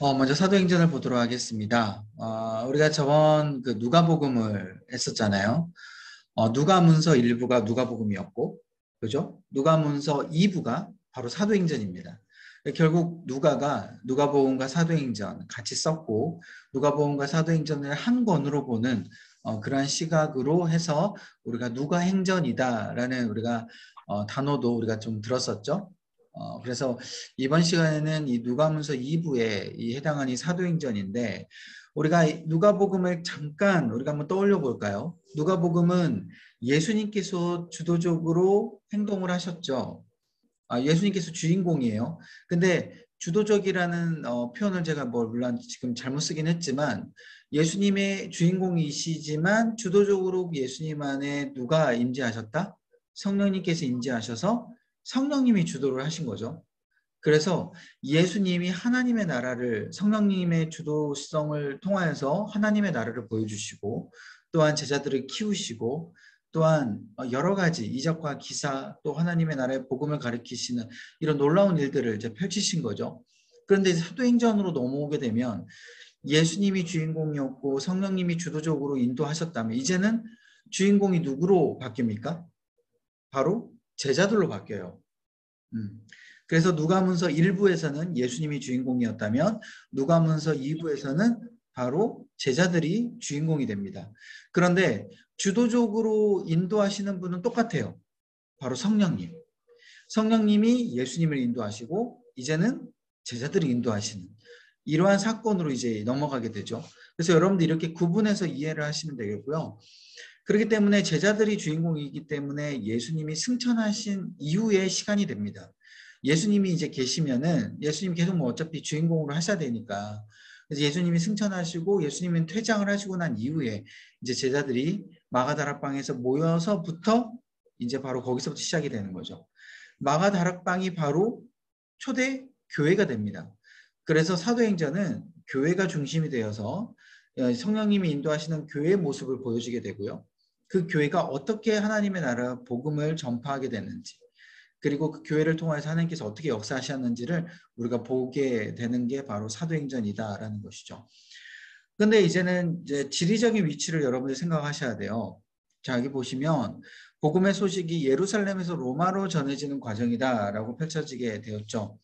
먼저 사도행전을 보도록 하겠습니다. 우리가 저번 그 누가복음을 했었잖아요. 누가문서 1부가 누가복음이었고, 그죠? 누가문서 2부가 바로 사도행전입니다. 결국 누가가 누가복음과 사도행전 같이 썼고, 누가복음과 사도행전을 한 권으로 보는 그러한 시각으로 해서 우리가 누가행전이다라는 우리가 단어도 우리가 좀 들었었죠. 그래서 이번 시간에는 이 누가문서 2부에 이 해당하는 이 사도행전인데, 우리가 누가복음을 잠깐 우리가 한번 떠올려 볼까요? 누가복음은 예수님께서 주도적으로 행동을 하셨죠. 예수님께서 주인공이에요. 근데 주도적이라는 표현을 제가 물론 지금 잘못 쓰긴 했지만, 예수님의 주인공이시지만 주도적으로 예수님 안에 누가 임재하셨다? 성령님께서 임재하셔서 성령님이 주도를 하신 거죠. 그래서 예수님이 하나님의 나라를, 성령님의 주도성을 통하여서 하나님의 나라를 보여주시고, 또한 제자들을 키우시고, 또한 여러 가지 이적과 기사, 또 하나님의 나라의 복음을 가르치시는 이런 놀라운 일들을 이제 펼치신 거죠. 그런데 이제 사도행전으로 넘어오게 되면 예수님이 주인공이었고 성령님이 주도적으로 인도하셨다면, 이제는 주인공이 누구로 바뀝니까? 바로 제자들로 바뀌어요. 그래서 누가문서 1부에서는 예수님이 주인공이었다면, 누가문서 2부에서는 바로 제자들이 주인공이 됩니다. 그런데 주도적으로 인도하시는 분은 똑같아요. 바로 성령님. 성령님이 예수님을 인도하시고 이제는 제자들이 인도하시는 이러한 사건으로 이제 넘어가게 되죠. 그래서 여러분들 이렇게 구분해서 이해를 하시면 되겠고요. 그렇기 때문에 제자들이 주인공이기 때문에 예수님이 승천하신 이후의 시간이 됩니다. 예수님이 이제 계시면은 예수님 계속 어차피 주인공으로 하셔야 되니까, 그래서 예수님이 승천하시고 예수님은 퇴장을 하시고 난 이후에 이제 제자들이 마가다락방에서 모여서부터 이제 바로 거기서부터 시작이 되는 거죠. 마가다락방이 바로 초대 교회가 됩니다. 그래서 사도행전은 교회가 중심이 되어서 성령님이 인도하시는 교회의 모습을 보여주게 되고요. 그 교회가 어떻게 하나님의 나라 복음을 전파하게 되는지, 그리고 그 교회를 통해서 하나님께서 어떻게 역사하셨는지를 우리가 보게 되는 게 바로 사도행전이다라는 것이죠. 근데 이제는 이제 지리적인 위치를 여러분들이 생각하셔야 돼요. 자, 여기 보시면 복음의 소식이 예루살렘에서 로마로 전해지는 과정이다라고 펼쳐지게 되었죠.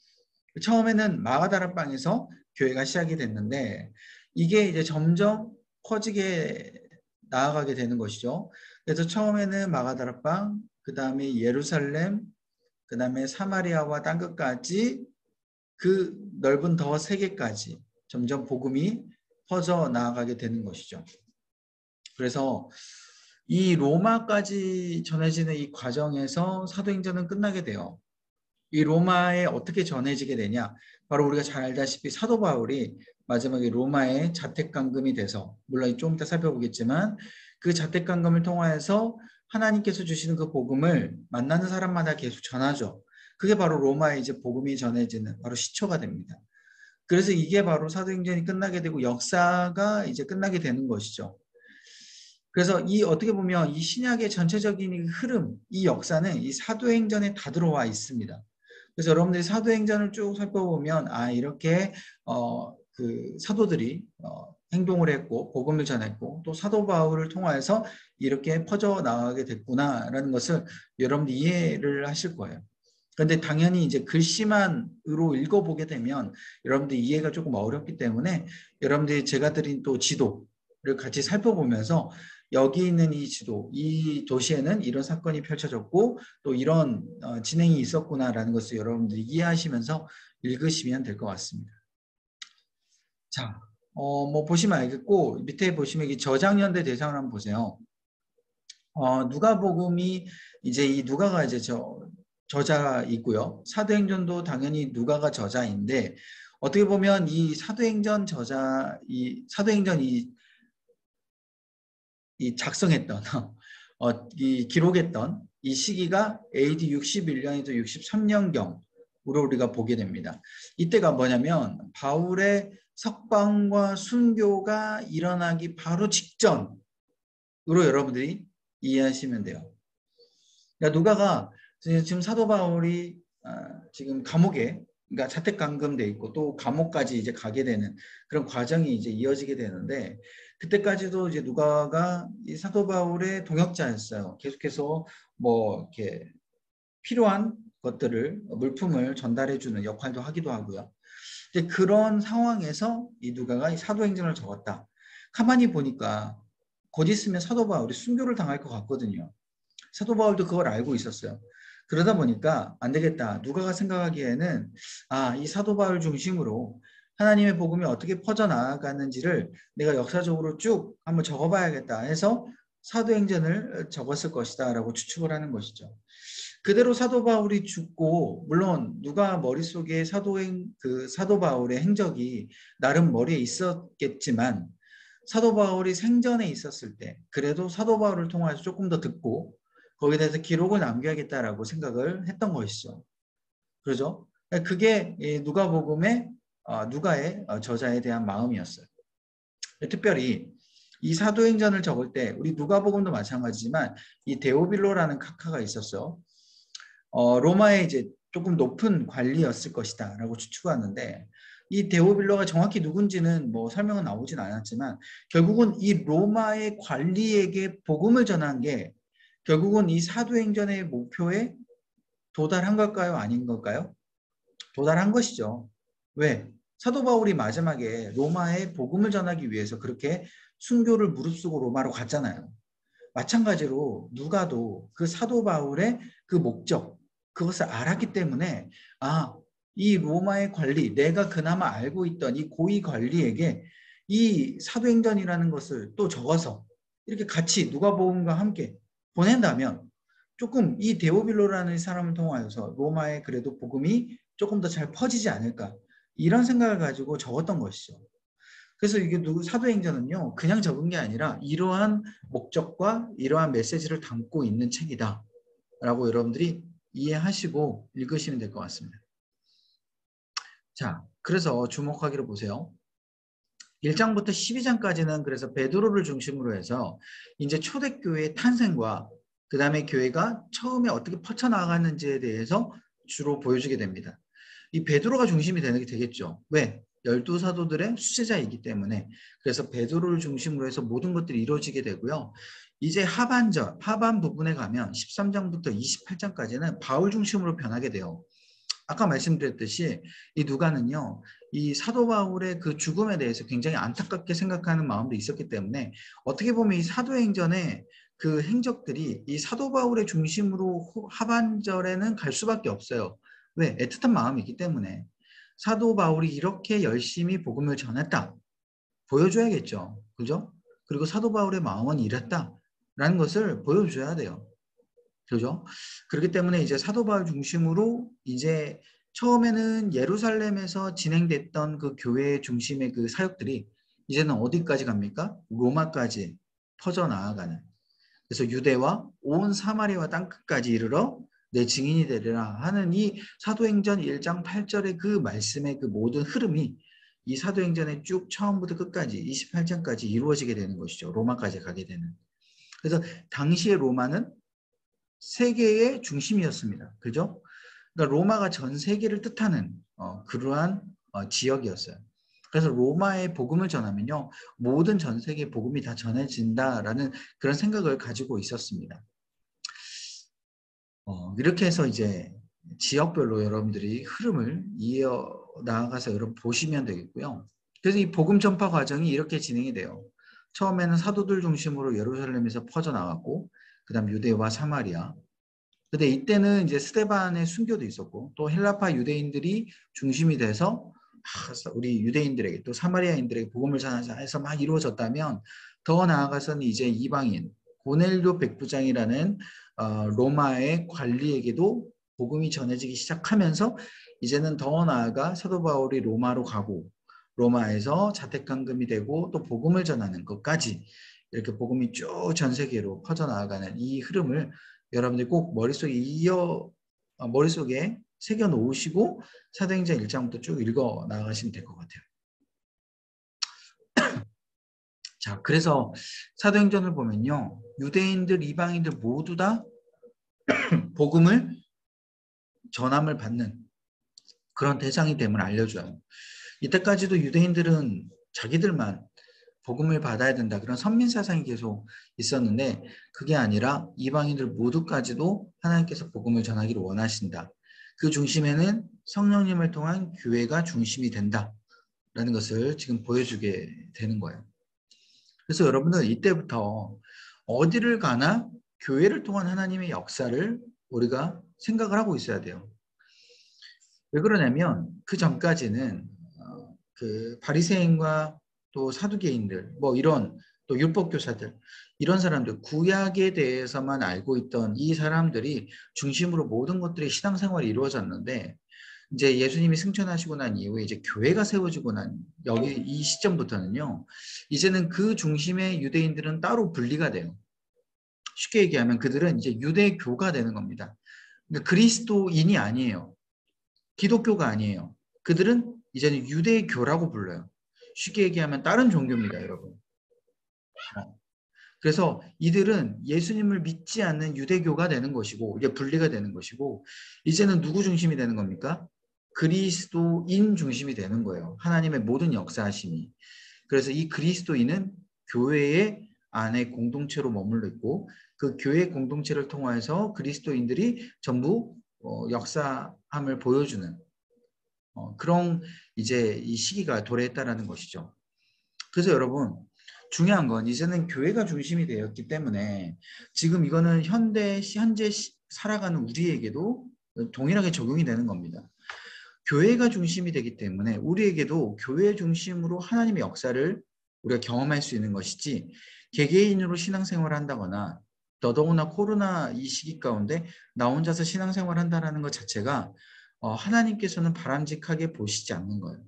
처음에는 마가다락방에서 교회가 시작이 됐는데, 이게 이제 점점 커지게 나아가게 되는 것이죠. 그래서 처음에는 마가다락방, 그 다음에 예루살렘, 그 다음에 사마리아와 땅끝까지, 그 넓은 더 세계까지 점점 복음이 퍼져 나아가게 되는 것이죠. 그래서 이 로마까지 전해지는 이 과정에서 사도행전은 끝나게 돼요. 이 로마에 어떻게 전해지게 되냐? 바로 우리가 잘 알다시피 사도 바울이 마지막에 로마에 자택감금이 돼서, 물론 좀 이따 살펴보겠지만, 그 자택감금을 통하여서 하나님께서 주시는 그 복음을 만나는 사람마다 계속 전하죠. 그게 바로 로마에 이제 복음이 전해지는 바로 시초가 됩니다. 그래서 이게 바로 사도행전이 끝나게 되고 역사가 이제 끝나게 되는 것이죠. 그래서 이 어떻게 보면 이 신약의 전체적인 흐름, 이 역사는 이 사도행전에 다 들어와 있습니다. 그래서 여러분들이 사도행전을 쭉 살펴보면 이렇게 그 사도들이 행동을 했고 복음을 전했고 또 사도 바울을 통하여서 이렇게 퍼져 나가게 됐구나라는 것을 여러분들이 이해를 하실 거예요. 그런데 당연히 이제 글씨만으로 읽어보게 되면 여러분들 이해가 조금 어렵기 때문에, 여러분들이 제가 드린 또 지도를 같이 살펴보면서 여기 있는 이 지도, 이 도시에는 이런 사건이 펼쳐졌고 또 이런 진행이 있었구나라는 것을 여러분들이 이해하시면서 읽으시면 될 것 같습니다. 자, 뭐 보시면 알겠고, 밑에 보시면 이 저장연대 대상을 한번 보세요. 누가복음이 이제 이 누가가 이제 저자이고요. 사도행전도 당연히 누가가 저자인데, 어떻게 보면 이 사도행전 저자, 이 사도행전 이 작성했던 이 기록했던 이 시기가 AD 61년에서 63년경으로 우리가 보게 됩니다. 이때가 뭐냐면 바울의 석방과 순교가 일어나기 바로 직전으로 여러분들이 이해하시면 돼요. 그러니까 누가가 지금 사도 바울이 지금 감옥에 그러니까 자택 감금돼 있고 또 감옥까지 이제 가게 되는 그런 과정이 이제 이어지게 되는데 그때까지도 이제 누가가 이 사도 바울의 동역자였어요. 계속해서 뭐 이렇게 필요한 것들을 물품을 전달해주는 역할도 하기도 하고요. 근데 그런 상황에서 이 누가가 이 사도행전을 적었다. 가만히 보니까 곧 있으면 사도 바울이 순교를 당할 것 같거든요. 사도 바울도 그걸 알고 있었어요. 그러다 보니까 안 되겠다. 누가가 생각하기에는 이 사도 바울 중심으로 하나님의 복음이 어떻게 퍼져나가는지를 내가 역사적으로 쭉 한번 적어봐야겠다 해서 사도행전을 적었을 것이다 라고 추측을 하는 것이죠. 그대로 사도 바울이 죽고 물론 누가 머릿속에 사도 바울의 행적이 나름 머리에 있었겠지만 사도 바울이 생전에 있었을 때 그래도 사도 바울을 통해서 조금 더 듣고 거기에 대해서 기록을 남겨야겠다라고 생각을 했던 것이죠. 그렇죠? 그게 누가복음의 누가의 저자에 대한 마음이었어요. 특별히 이 사도행전을 적을 때 우리 누가복음도 마찬가지지만 이 데오빌로라는 각하가 있었어요. 로마의 이제 조금 높은 관리였을 것이다라고 추측하는데 이 데오빌로가 정확히 누군지는 뭐 설명은 나오진 않았지만 결국은 이 로마의 관리에게 복음을 전한 게 결국은 이 사도행전의 목표에 도달한 걸까요? 아닌 걸까요? 도달한 것이죠. 왜? 사도 바울이 마지막에 로마에 복음을 전하기 위해서 그렇게 순교를 무릅쓰고 로마로 갔잖아요. 마찬가지로 누가도 그 사도 바울의 그 목적, 그것을 알았기 때문에 이 로마의 관리, 내가 그나마 알고 있던 이 고위 관리에게 이 사도행전이라는 것을 또 적어서 이렇게 같이 누가복음과 함께 보낸다면 조금 이 데오빌로라는 사람을 통하여서 로마에 그래도 복음이 조금 더 잘 퍼지지 않을까 이런 생각을 가지고 적었던 것이죠. 그래서 이게 사도행전은요 그냥 적은 게 아니라 이러한 목적과 이러한 메시지를 담고 있는 책이다 라고 여러분들이 이해하시고 읽으시면 될 것 같습니다. 자, 그래서 주목하기로 보세요. 1장부터 12장까지는 그래서 베드로를 중심으로 해서 이제 초대교회의 탄생과 그 다음에 교회가 처음에 어떻게 퍼쳐나가는지에 대해서 주로 보여주게 됩니다. 이 베드로가 중심이 되겠죠. 왜? 12사도들의 수제자이기 때문에. 그래서 베드로를 중심으로 해서 모든 것들이 이루어지게 되고요. 이제 하반 부분에 가면 13장부터 28장까지는 바울 중심으로 변하게 돼요. 아까 말씀드렸듯이 이 누가는요, 이 사도 바울의 그 죽음에 대해서 굉장히 안타깝게 생각하는 마음도 있었기 때문에 어떻게 보면 이 사도행전의 그 행적들이 이 사도 바울의 중심으로 하반절에는 갈 수밖에 없어요. 왜? 애틋한 마음이 있기 때문에. 사도 바울이 이렇게 열심히 복음을 전했다. 보여줘야겠죠. 그죠? 그리고 사도 바울의 마음은 이랬다라는 것을 보여줘야 돼요. 그죠? 그렇기 때문에 이제 사도 바울 중심으로 이제 처음에는 예루살렘에서 진행됐던 그 교회 중심의 그 사역들이 이제는 어디까지 갑니까? 로마까지 퍼져나가는. 그래서 유대와 온 사마리아 땅끝까지 이르러 내 증인이 되리라 하는 이 사도행전 1장 8절의 그 말씀의 그 모든 흐름이 이 사도행전의 쭉 처음부터 끝까지 28장까지 이루어지게 되는 것이죠. 로마까지 가게 되는. 그래서 당시의 로마는 세계의 중심이었습니다. 그죠? 그러니까 로마가 전 세계를 뜻하는 그러한 지역이었어요. 그래서 로마의 복음을 전하면요, 모든 전 세계 복음이 다 전해진다라는 그런 생각을 가지고 있었습니다. 이렇게 해서 이제 지역별로 여러분들이 흐름을 이어 나아가서 여러분 보시면 되겠고요. 그래서 이 복음 전파 과정이 이렇게 진행이 돼요. 처음에는 사도들 중심으로 예루살렘에서 퍼져나갔고, 그 다음 유대와 사마리아. 근데 이때는 이제 스데반의 순교도 있었고, 또 헬라파 유대인들이 중심이 돼서 우리 유대인들에게 또 사마리아인들에게 복음을 전하자 해서 막 이루어졌다면, 더 나아가서는 이제 이방인 고넬료 백부장이라는 로마의 관리에게도 복음이 전해지기 시작하면서 이제는 더 나아가 사도 바울이 로마로 가고 로마에서 자택감금이 되고 또 복음을 전하는 것까지 이렇게 복음이 쭉 전 세계로 퍼져나가는 이 흐름을 여러분들이 꼭 머릿속에 새겨 놓으시고 사도행전 1장부터 쭉 읽어 나가시면 될 것 같아요. 자, 그래서 사도행전을 보면요, 유대인들, 이방인들 모두 다 복음을 전함을 받는 그런 대상이 됨을 알려줘요. 이때까지도 유대인들은 자기들만 복음을 받아야 된다. 그런 선민 사상이 계속 있었는데 그게 아니라 이방인들 모두까지도 하나님께서 복음을 전하기를 원하신다. 그 중심에는 성령님을 통한 교회가 중심이 된다라는 것을 지금 보여주게 되는 거예요. 그래서 여러분은 이때부터 어디를 가나 교회를 통한 하나님의 역사를 우리가 생각을 하고 있어야 돼요. 왜 그러냐면 그 전까지는 그 바리새인과 또 사두개인들 뭐 이런 또 율법교사들 이런 사람들 구약에 대해서만 알고 있던 이 사람들이 중심으로 모든 것들이 신앙생활이 이루어졌는데 이제 예수님이 승천하시고 난 이후에 이제 교회가 세워지고 난 여기 이 시점부터는요 이제는 그 중심의 유대인들은 따로 분리가 돼요. 쉽게 얘기하면 그들은 이제 유대교가 되는 겁니다. 그러니까 그리스도인이 아니에요. 기독교가 아니에요. 그들은 이제는 유대교라고 불러요. 쉽게 얘기하면 다른 종교입니다, 여러분. 그래서 이들은 예수님을 믿지 않는 유대교가 되는 것이고 이게 분리가 되는 것이고 이제는 누구 중심이 되는 겁니까? 그리스도인 중심이 되는 거예요. 하나님의 모든 역사하심이. 그래서 이 그리스도인은 교회의 안에 공동체로 머물러 있고 그 교회 공동체를 통해서 그리스도인들이 전부 역사함을 보여주는 그런 이제 이 시기가 도래했다라는 것이죠. 그래서 여러분 중요한 건 이제는 교회가 중심이 되었기 때문에 지금 이거는 현재 살아가는 우리에게도 동일하게 적용이 되는 겁니다. 교회가 중심이 되기 때문에 우리에게도 교회 중심으로 하나님의 역사를 우리가 경험할 수 있는 것이지 개개인으로 신앙생활을 한다거나 더더구나 코로나 이 시기 가운데 나 혼자서 신앙생활을 한다는 것 자체가 하나님께서는 바람직하게 보시지 않는 거예요.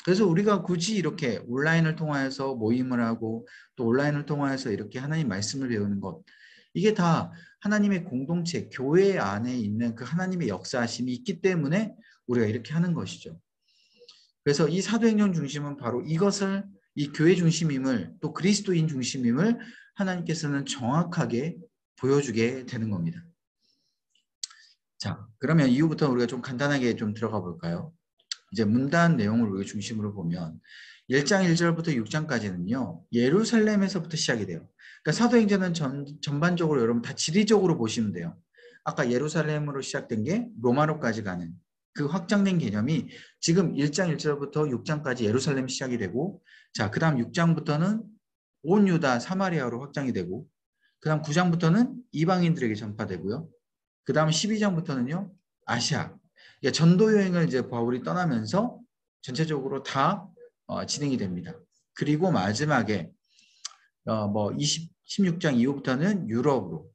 그래서 우리가 굳이 이렇게 온라인을 통해서 모임을 하고 또 온라인을 통해서 이렇게 하나님 말씀을 배우는 것 이게 다 하나님의 공동체, 교회 안에 있는 그 하나님의 역사하심이 있기 때문에 우리가 이렇게 하는 것이죠. 그래서 이 사도행전 중심은 바로 이것을 이 교회 중심임을 또 그리스도인 중심임을 하나님께서는 정확하게 보여주게 되는 겁니다. 자, 그러면 이후부터 우리가 좀 간단하게 좀 들어가 볼까요? 이제 문단 내용을 우리가 중심으로 보면 1장 1절부터 6장까지는요. 예루살렘에서부터 시작이 돼요. 그러니까 사도행전은 전반적으로 여러분 다 지리적으로 보시면 돼요. 아까 예루살렘으로 시작된 게 로마로까지 가는 그 확장된 개념이 지금 1장 1절부터 6장까지 예루살렘 시작이 되고 자, 그다음 6장부터는 온 유다 사마리아로 확장이 되고 그다음 9장부터는 이방인들에게 전파되고요. 그다음 12장부터는요. 아시아 그러니까 전도 여행을 이제 바울이 떠나면서 전체적으로 다 진행이 됩니다. 그리고 마지막에 16장 이후부터는 유럽으로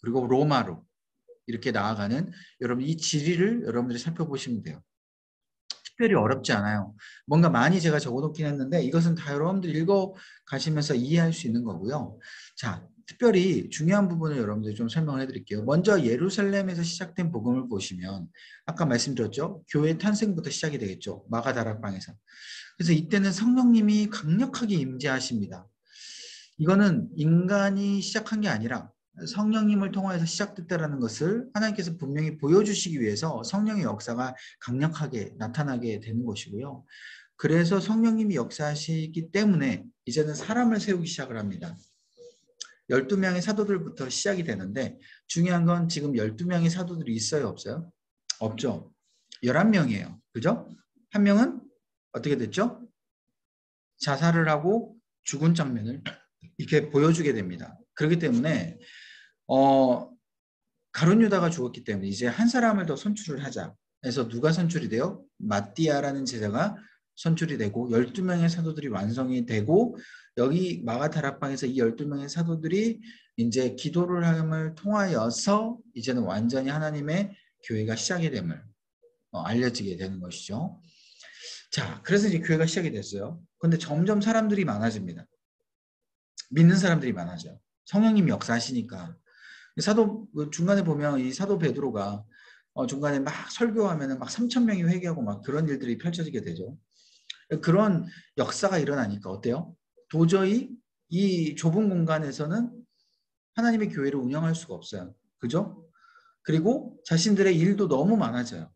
그리고 로마로 이렇게 나아가는 여러분 이 지리를 여러분들이 살펴보시면 돼요. 특별히 어렵지 않아요. 뭔가 많이 제가 적어놓긴 했는데 이것은 다 여러분들이 읽어가시면서 이해할 수 있는 거고요. 자, 특별히 중요한 부분을 여러분들이 좀 설명을 해드릴게요. 먼저 예루살렘에서 시작된 복음을 보시면 아까 말씀드렸죠. 교회 탄생부터 시작이 되겠죠. 마가다락방에서. 그래서 이때는 성령님이 강력하게 임재하십니다. 이거는 인간이 시작한 게 아니라 성령님을 통해서 시작됐다라는 것을 하나님께서 분명히 보여주시기 위해서 성령의 역사가 강력하게 나타나게 되는 것이고요. 그래서 성령님이 역사하시기 때문에 이제는 사람을 세우기 시작을 합니다. 12명의 사도들부터 시작이 되는데 중요한 건 지금 12명의 사도들이 있어요? 없어요? 없죠. 11명이에요. 그죠? 한 명은 어떻게 됐죠? 자살을 하고 죽은 장면을 이렇게 보여주게 됩니다. 그렇기 때문에 가룟 유다가 죽었기 때문에 이제 한 사람을 더 선출을 하자. 그래서 누가 선출이 돼요? 마띠아라는 제자가 선출이 되고 12명의 사도들이 완성이 되고 여기 마가다락방에서 이 12명의 사도들이 이제 기도를 함을 통하여서 이제는 완전히 하나님의 교회가 시작이 됨을 알려지게 되는 것이죠. 자, 그래서 이제 교회가 시작이 됐어요. 근데 점점 사람들이 많아집니다. 믿는 사람들이 많아져요. 성령님이 역사하시니까. 사도 중간에 보면 이 사도 베드로가 중간에 막 설교하면은 막 3천 명이 회개하고 막 그런 일들이 펼쳐지게 되죠. 그런 역사가 일어나니까 어때요? 도저히 이 좁은 공간에서는 하나님의 교회를 운영할 수가 없어요. 그죠? 그리고 자신들의 일도 너무 많아져요.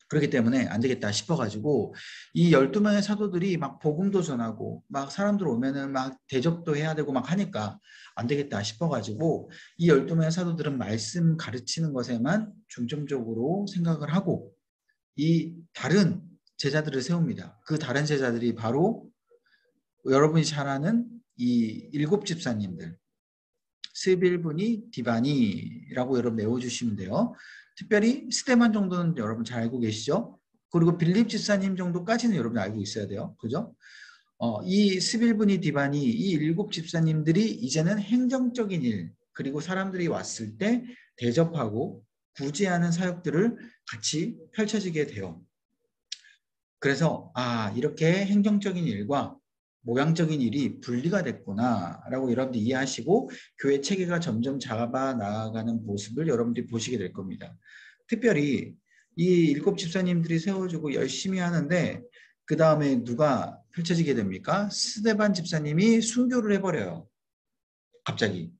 그렇기 때문에 안 되겠다 싶어가지고 이 12명의 사도들이 막 복음도 전하고 막 사람들 오면은 막 대접도 해야 되고 막 하니까 안 되겠다 싶어가지고 이 12명의 사도들은 말씀 가르치는 것에만 중점적으로 생각을 하고 이 다른 제자들을 세웁니다. 그 다른 제자들이 바로 여러분이 잘 아는 이 7집사님들 스빌분이 디바니라고 여러분 외워주시면 돼요. 특별히 스테반 정도는 여러분 잘 알고 계시죠? 그리고 빌립 집사님 정도까지는 여러분 알고 있어야 돼요. 그죠? 이 스빌분이 디바니 이 7집사님들이 이제는 행정적인 일 그리고 사람들이 왔을 때 대접하고 구제하는 사역들을 같이 펼쳐지게 돼요. 그래서 이렇게 행정적인 일과 모양적인 일이 분리가 됐구나라고 여러분들이 이해하시고 교회 체계가 점점 작아 나아가는 모습을 여러분들이 보시게 될 겁니다. 특별히 이 7집사님들이 세워주고 열심히 하는데 그 다음에 누가 펼쳐지게 됩니까? 스데반 집사님이 순교를 해버려요. 갑자기.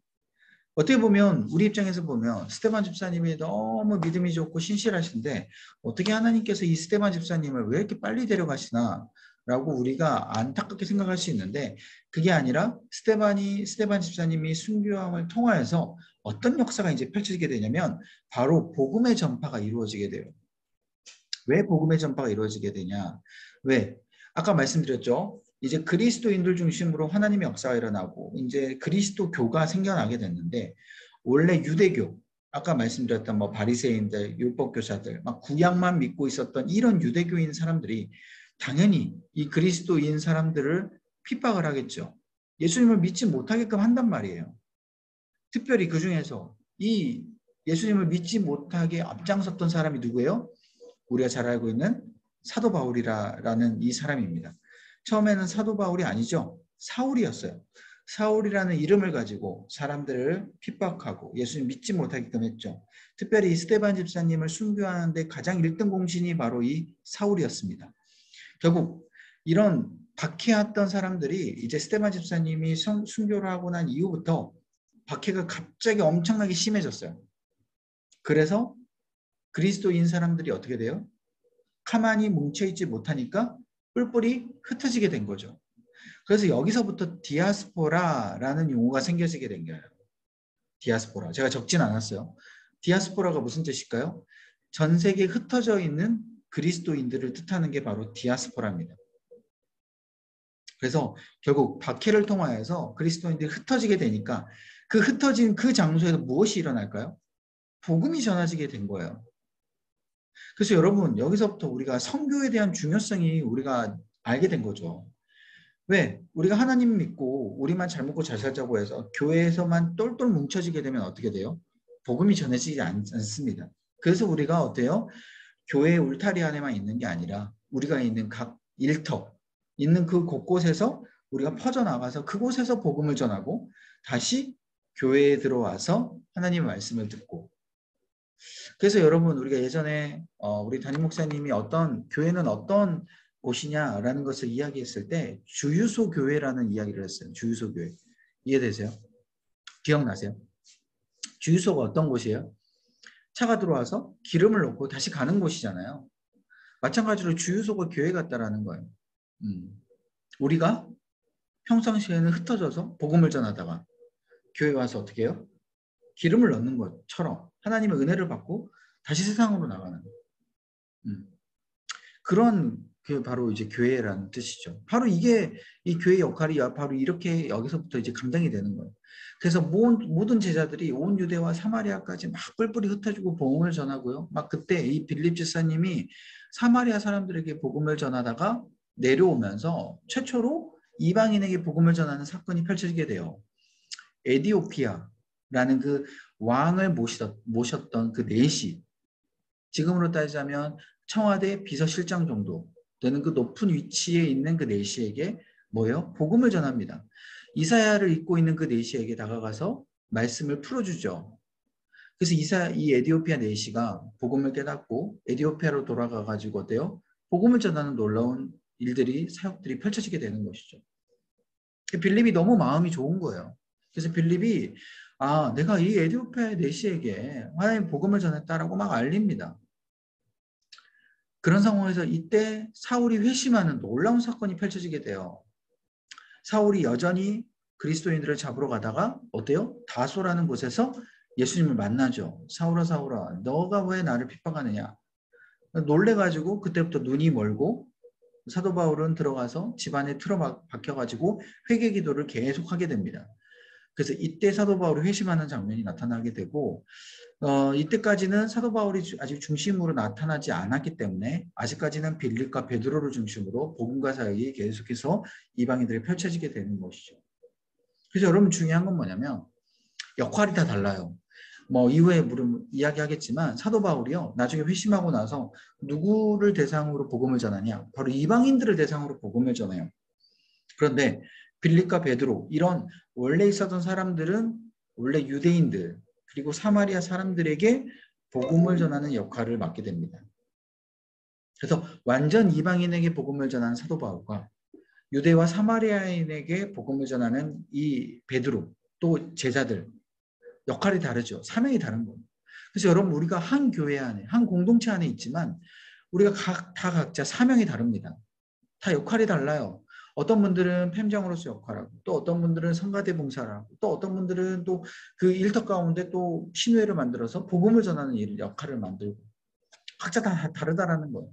어떻게 보면 우리 입장에서 보면 스테반 집사님이 너무 믿음이 좋고 신실하신데 어떻게 하나님께서 이 스테반 집사님을 왜 이렇게 빨리 데려가시나 라고 우리가 안타깝게 생각할 수 있는데 그게 아니라 스테반 집사님이 순교함을 통하여서 어떤 역사가 이제 펼쳐지게 되냐면 바로 복음의 전파가 이루어지게 돼요. 왜 복음의 전파가 이루어지게 되냐? 왜? 아까 말씀드렸죠. 이제 그리스도인들 중심으로 하나님의 역사가 일어나고 이제 그리스도교가 생겨나게 됐는데 원래 유대교 아까 말씀드렸던 뭐 바리새인들, 율법교사들 막 구약만 믿고 있었던 이런 유대교인 사람들이 당연히 이 그리스도인 사람들을 핍박을 하겠죠. 예수님을 믿지 못하게끔 한단 말이에요. 특별히 그 중에서 이 예수님을 믿지 못하게 앞장섰던 사람이 누구예요? 우리가 잘 알고 있는 사도 바울이라는 이 사람입니다. 처음에는 사도 바울이 아니죠. 사울이었어요. 사울이라는 이름을 가지고 사람들을 핍박하고 예수님 믿지 못하게끔 했죠. 특별히 스데반 집사님을 순교하는데 가장 1등 공신이 바로 이 사울이었습니다. 결국 이런 박해했던 사람들이 이제 스데반 집사님이 순교를 하고 난 이후부터 박해가 갑자기 엄청나게 심해졌어요. 그래서 그리스도인 사람들이 어떻게 돼요? 가만히 뭉쳐있지 못하니까 뿔뿔이 흩어지게 된 거죠. 그래서 여기서부터 디아스포라라는 용어가 생겨지게 된 거예요. 디아스포라. 제가 적진 않았어요. 디아스포라가 무슨 뜻일까요? 전 세계에 흩어져 있는 그리스도인들을 뜻하는 게 바로 디아스포라입니다. 그래서 결국 박해를 통하여서 그리스도인들이 흩어지게 되니까 그 흩어진 그 장소에서 무엇이 일어날까요? 복음이 전해지게 된 거예요. 그래서 여러분 여기서부터 우리가 선교에 대한 중요성이 우리가 알게 된 거죠. 왜? 우리가 하나님 믿고 우리만 잘 먹고 잘 살자고 해서 교회에서만 똘똘 뭉쳐지게 되면 어떻게 돼요? 복음이 전해지지 않습니다. 그래서 우리가 어때요? 교회 울타리 안에만 있는 게 아니라 우리가 있는 각 일터, 있는 그 곳곳에서 우리가 퍼져나가서 그곳에서 복음을 전하고 다시 교회에 들어와서 하나님의 말씀을 듣고 그래서 여러분 우리가 예전에 우리 담임 목사님이 교회는 어떤 곳이냐라는 것을 이야기했을 때 주유소 교회라는 이야기를 했어요. 주유소 교회. 이해되세요? 기억나세요? 주유소가 어떤 곳이에요? 차가 들어와서 기름을 넣고 다시 가는 곳이잖아요. 마찬가지로 주유소가 교회 같다라는 거예요. 우리가 평상시에는 흩어져서 복음을 전하다가 교회 와서 어떻게 해요? 기름을 넣는 것처럼 하나님의 은혜를 받고 다시 세상으로 나가는 그런 게 바로 이제 교회라는 뜻이죠. 바로 이게 이 교회의 역할이 바로 이렇게 여기서부터 이제 감당이 되는 거예요. 그래서 모든 제자들이 온 유대와 사마리아까지 막 뿔뿔이 흩어지고 복음을 전하고요. 막 그때 이 빌립 집사님이 사마리아 사람들에게 복음을 전하다가 내려오면서 최초로 이방인에게 복음을 전하는 사건이 펼쳐지게 돼요. 에디오피아라는 그 왕을 모셨던 그 내시, 지금으로 따지자면 청와대 비서실장 정도 되는 그 높은 위치에 있는 그 내시에게 뭐예요? 복음을 전합니다. 이사야를 읽고 있는 그 내시에게 다가가서 말씀을 풀어주죠. 그래서 이 에디오피아 내시가 복음을 깨닫고 에디오피아로 돌아가 가지고 어때요? 복음을 전하는 놀라운 일들이 사역들이 펼쳐지게 되는 것이죠. 빌립이 너무 마음이 좋은 거예요. 그래서 빌립이 내가 이 에디오피아의 내시에게 하나님 복음을 전했다라고 막 알립니다. 그런 상황에서 이때 사울이 회심하는 놀라운 사건이 펼쳐지게 돼요. 사울이 여전히 그리스도인들을 잡으러 가다가 어때요? 다소라는 곳에서 예수님을 만나죠. 사울아 사울아 너가 왜 나를 핍박하느냐. 놀래가지고 그때부터 눈이 멀고 사도 바울은 들어가서 집안에 틀어박혀가지고 회개 기도를 계속하게 됩니다. 그래서 이때 사도 바울이 회심하는 장면이 나타나게 되고 이때까지는 사도 바울이 아직 중심으로 나타나지 않았기 때문에 아직까지는 빌립과 베드로를 중심으로 복음과 사역이 계속해서 이방인들이 펼쳐지게 되는 것이죠. 그래서 여러분 중요한 건 뭐냐면 역할이 다 달라요. 뭐 이후에 이야기하겠지만 사도 바울이요 나중에 회심하고 나서 누구를 대상으로 복음을 전하냐 바로 이방인들을 대상으로 복음을 전해요. 그런데 빌립과 베드로 이런 원래 있었던 사람들은 원래 유대인들 그리고 사마리아 사람들에게 복음을 전하는 역할을 맡게 됩니다. 그래서 완전 이방인에게 복음을 전하는 사도 바울과 유대와 사마리아인에게 복음을 전하는 이 베드로 또 제자들 역할이 다르죠. 사명이 다른 거예요. 그래서 여러분 우리가 한 교회 안에 한 공동체 안에 있지만 우리가 다 각자 사명이 다릅니다. 다 역할이 달라요. 어떤 분들은 팸장으로서 역할하고 또 어떤 분들은 성가대 봉사를 하고 또 어떤 분들은 또 그 일터 가운데 또 신회를 만들어서 복음을 전하는 역할을 만들고 각자 다 다르다라는 거예요.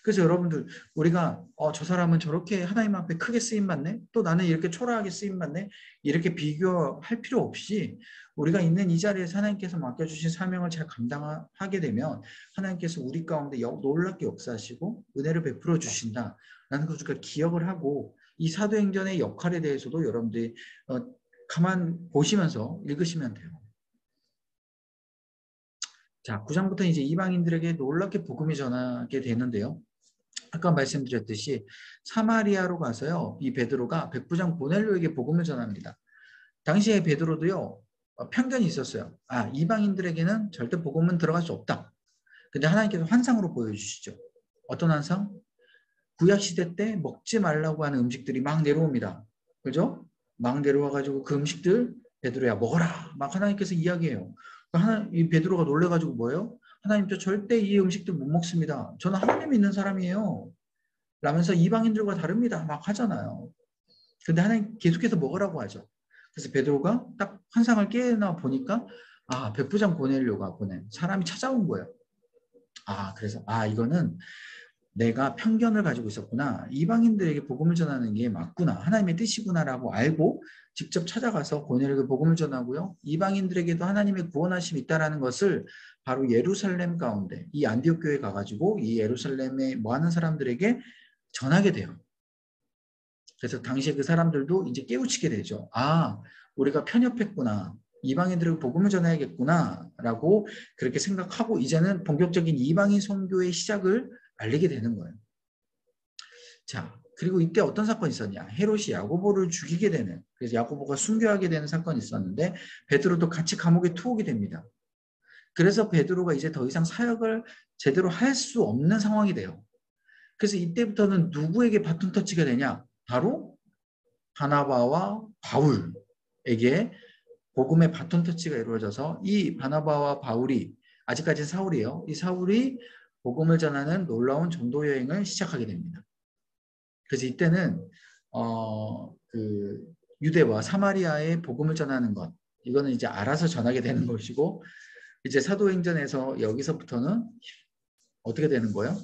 그래서 여러분들 우리가 저 사람은 저렇게 하나님 앞에 크게 쓰임받네 또 나는 이렇게 초라하게 쓰임받네 이렇게 비교할 필요 없이 우리가 있는 이 자리에서 하나님께서 맡겨주신 사명을 잘 감당하게 되면 하나님께서 우리 가운데 놀랍게 역사하시고 은혜를 베풀어 주신다라는 것을 우리가 기억을 하고 이 사도행전의 역할에 대해서도 여러분들이 가만 보시면서 읽으시면 돼요. 자, 9장부터 이제 이방인들에게 놀랍게 복음이 전하게 되는데요. 아까 말씀드렸듯이 사마리아로 가서요. 이 베드로가 백부장 고넬료에게 복음을 전합니다. 당시에 베드로도요. 편견이 있었어요. 이방인들에게는 절대 복음은 들어갈 수 없다. 근데 하나님께서 환상으로 보여주시죠. 어떤 환상? 구약시대 때 먹지 말라고 하는 음식들이 막 내려옵니다. 그죠? 막 내려와가지고 그 음식들 베드로야 먹어라. 막 하나님께서 이야기해요. 이 베드로가 놀래가지고 뭐예요? 하나님 저 절대 이 음식들 못 먹습니다. 저는 하나님 믿는 사람이에요. 라면서 이방인들과 다릅니다. 막 하잖아요. 근데 하나님 계속해서 먹으라고 하죠. 그래서 베드로가 딱 환상을 깨나 보니까 백부장 고넬료가 보낸 사람이 찾아온 거예요. 그래서 이거는 내가 편견을 가지고 있었구나. 이방인들에게 복음을 전하는 게 맞구나. 하나님의 뜻이구나라고 알고 직접 찾아가서 고넬에게 복음을 전하고요. 이방인들에게도 하나님의 구원하심이 있다라는 것을 바로 예루살렘 가운데 이 안디옥 교회에 가가지고 이 예루살렘에 모하는 사람들에게 전하게 돼요. 그래서 당시에 그 사람들도 이제 깨우치게 되죠. 우리가 편협했구나. 이방인들에게 복음을 전해야겠구나 라고 그렇게 생각하고 이제는 본격적인 이방인 선교의 시작을 알리게 되는 거예요. 자, 그리고 이때 어떤 사건이 있었냐. 헤롯이 야고보를 죽이게 되는, 그래서 야고보가 순교하게 되는 사건이 있었는데 베드로도 같이 감옥에 투옥이 됩니다. 그래서 베드로가 이제 더 이상 사역을 제대로 할 수 없는 상황이 돼요. 그래서 이때부터는 누구에게 바톤 터치가 되냐. 바로 바나바와 바울에게 복음의 바톤 터치가 이루어져서 이 바나바와 바울이 아직까지는 사울이에요. 이 사울이 복음을 전하는 놀라운 전도 여행을 시작하게 됩니다. 그래서 이때는 그 유대와 사마리아의 복음을 전하는 것 이거는 이제 알아서 전하게 되는 것이고 이제 사도행전에서 여기서부터는 어떻게 되는 거예요?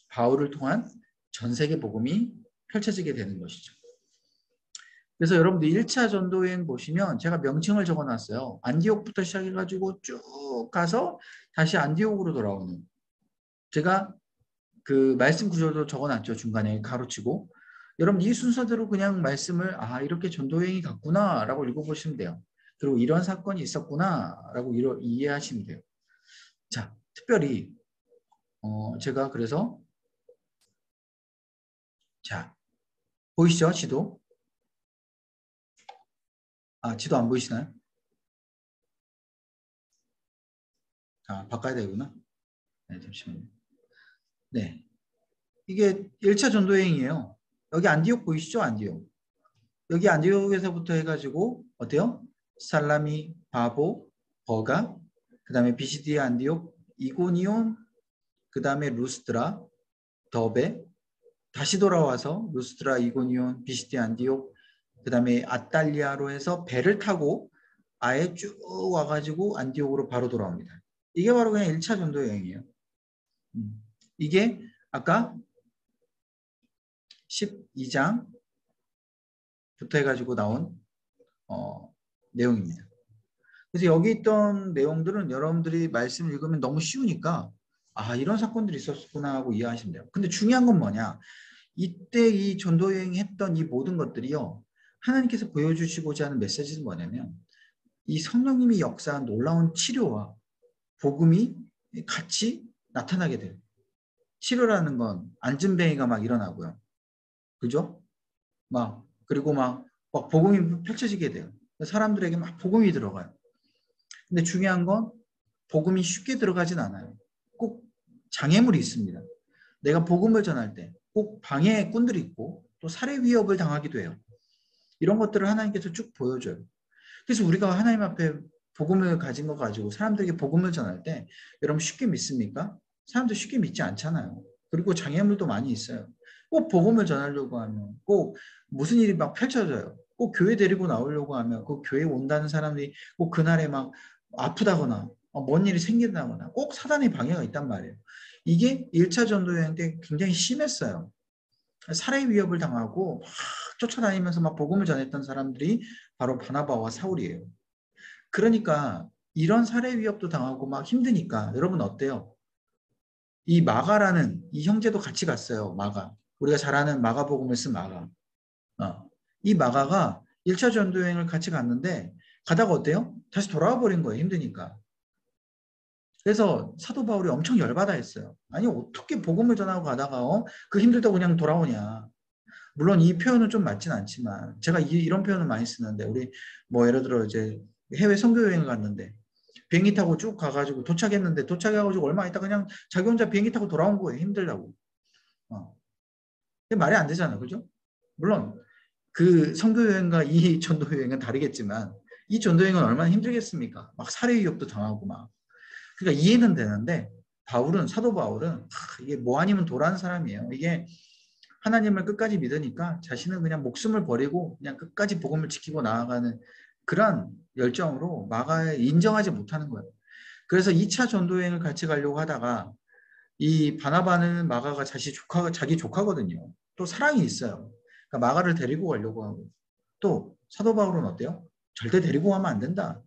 바울을 통한 전 세계 복음이 펼쳐지게 되는 것이죠. 그래서 여러분들 1차 전도여행 보시면 제가 명칭을 적어놨어요. 안디옥부터 시작해가지고 쭉 가서 다시 안디옥으로 돌아오는. 제가 그 말씀 구조도 적어놨죠. 중간에 가로치고. 여러분 이 순서대로 그냥 말씀을 이렇게 전도여행이 갔구나 라고 읽어보시면 돼요. 그리고 이런 사건이 있었구나 라고 이해하시면 돼요. 자, 특별히 제가 그래서 자 보이시죠? 지도? 지도 안 보이시나요? 바꿔야 되구나. 네, 잠시만요. 네. 이게 1차 전도여행이에요. 여기 안디옥 보이시죠? 안디옥. 여기 안디옥에서부터 해가지고 어때요? 살라미, 바보, 버가, 그 다음에 비시디아 안디옥, 이고니온, 그 다음에 루스드라, 더베, 다시 돌아와서 루스드라, 이고니온, 비시디, 안디옥, 그 다음에 아탈리아로 해서 배를 타고 아예 쭉 와가지고 안디옥으로 바로 돌아옵니다. 이게 바로 그냥 1차 전도 여행이에요. 이게 아까 12장부터 해가지고 나온 내용입니다. 그래서 여기 있던 내용들은 여러분들이 말씀을 읽으면 너무 쉬우니까 아, 이런 사건들이 있었구나 하고 이해하시면 돼요. 근데 중요한 건 뭐냐? 이때 이 전도 여행이 했던 이 모든 것들이요. 하나님께서 보여주시고자 하는 메시지는 뭐냐면 이 성령님이 역사한 놀라운 치료와 복음이 같이 나타나게 돼요. 치료라는 건 안진뱅이가 막 일어나고요. 그죠? 그리고 막 복음이 펼쳐지게 돼요. 사람들에게 막 복음이 들어가요. 근데 중요한 건 복음이 쉽게 들어가진 않아요. 꼭 장애물이 있습니다. 내가 복음을 전할 때 꼭 방해꾼들이 있고 또 살해 위협을 당하기도 해요. 이런 것들을 하나님께서 쭉 보여줘요. 그래서 우리가 하나님 앞에 복음을 가진 거 가지고 사람들에게 복음을 전할 때 여러분 쉽게 믿습니까? 사람들 쉽게 믿지 않잖아요. 그리고 장애물도 많이 있어요. 꼭 복음을 전하려고 하면 꼭 무슨 일이 막 펼쳐져요. 꼭 교회 데리고 나오려고 하면 그 교회 온다는 사람들이 꼭 그날에 막 아프다거나 뭔 일이 생긴다거나 꼭 사단의 방해가 있단 말이에요. 이게 1차 전도 여행 때 굉장히 심했어요. 살해 위협을 당하고 막 쫓아다니면서 막 복음을 전했던 사람들이 바로 바나바와 사울이에요. 그러니까 이런 살해 위협도 당하고 막 힘드니까 여러분 어때요? 이 마가라는 이 형제도 같이 갔어요. 마가. 우리가 잘 아는 마가복음을 쓴 마가. 이 마가가 1차 전도여행을 같이 갔는데 가다가 어때요? 다시 돌아와 버린 거예요. 힘드니까. 그래서 사도 바울이 엄청 열받아 했어요. 아니 어떻게 복음을 전하고 가다가 그 힘들다고 그냥 돌아오냐. 물론 이 표현은 좀 맞진 않지만 제가 이런 표현을 많이 쓰는데 우리 뭐 예를 들어 이제 해외 선교 여행을 갔는데 비행기 타고 쭉 가가지고 도착했는데 도착해가지고 얼마 있다 그냥 자기 혼자 비행기 타고 돌아온 거예요. 힘들다고. 말이 안 되잖아요. 그죠? 물론 그 선교 여행과 이 전도 여행은 다르겠지만 이 전도 여행은 얼마나 힘들겠습니까? 막 살해 위협도 당하고 막. 그러니까 이해는 되는데 사도 바울은 이게 뭐 아니면 도라는 사람이에요. 이게 하나님을 끝까지 믿으니까 자신은 그냥 목숨을 버리고 그냥 끝까지 복음을 지키고 나아가는 그런 열정으로 마가에 인정하지 못하는 거예요. 그래서 2차 전도여행을 같이 가려고 하다가 이 바나바는 마가가 자기 조카거든요. 또 사랑이 있어요. 그러니까 마가를 데리고 가려고 하고 또 사도 바울은 어때요? 절대 데리고 가면 안 된다.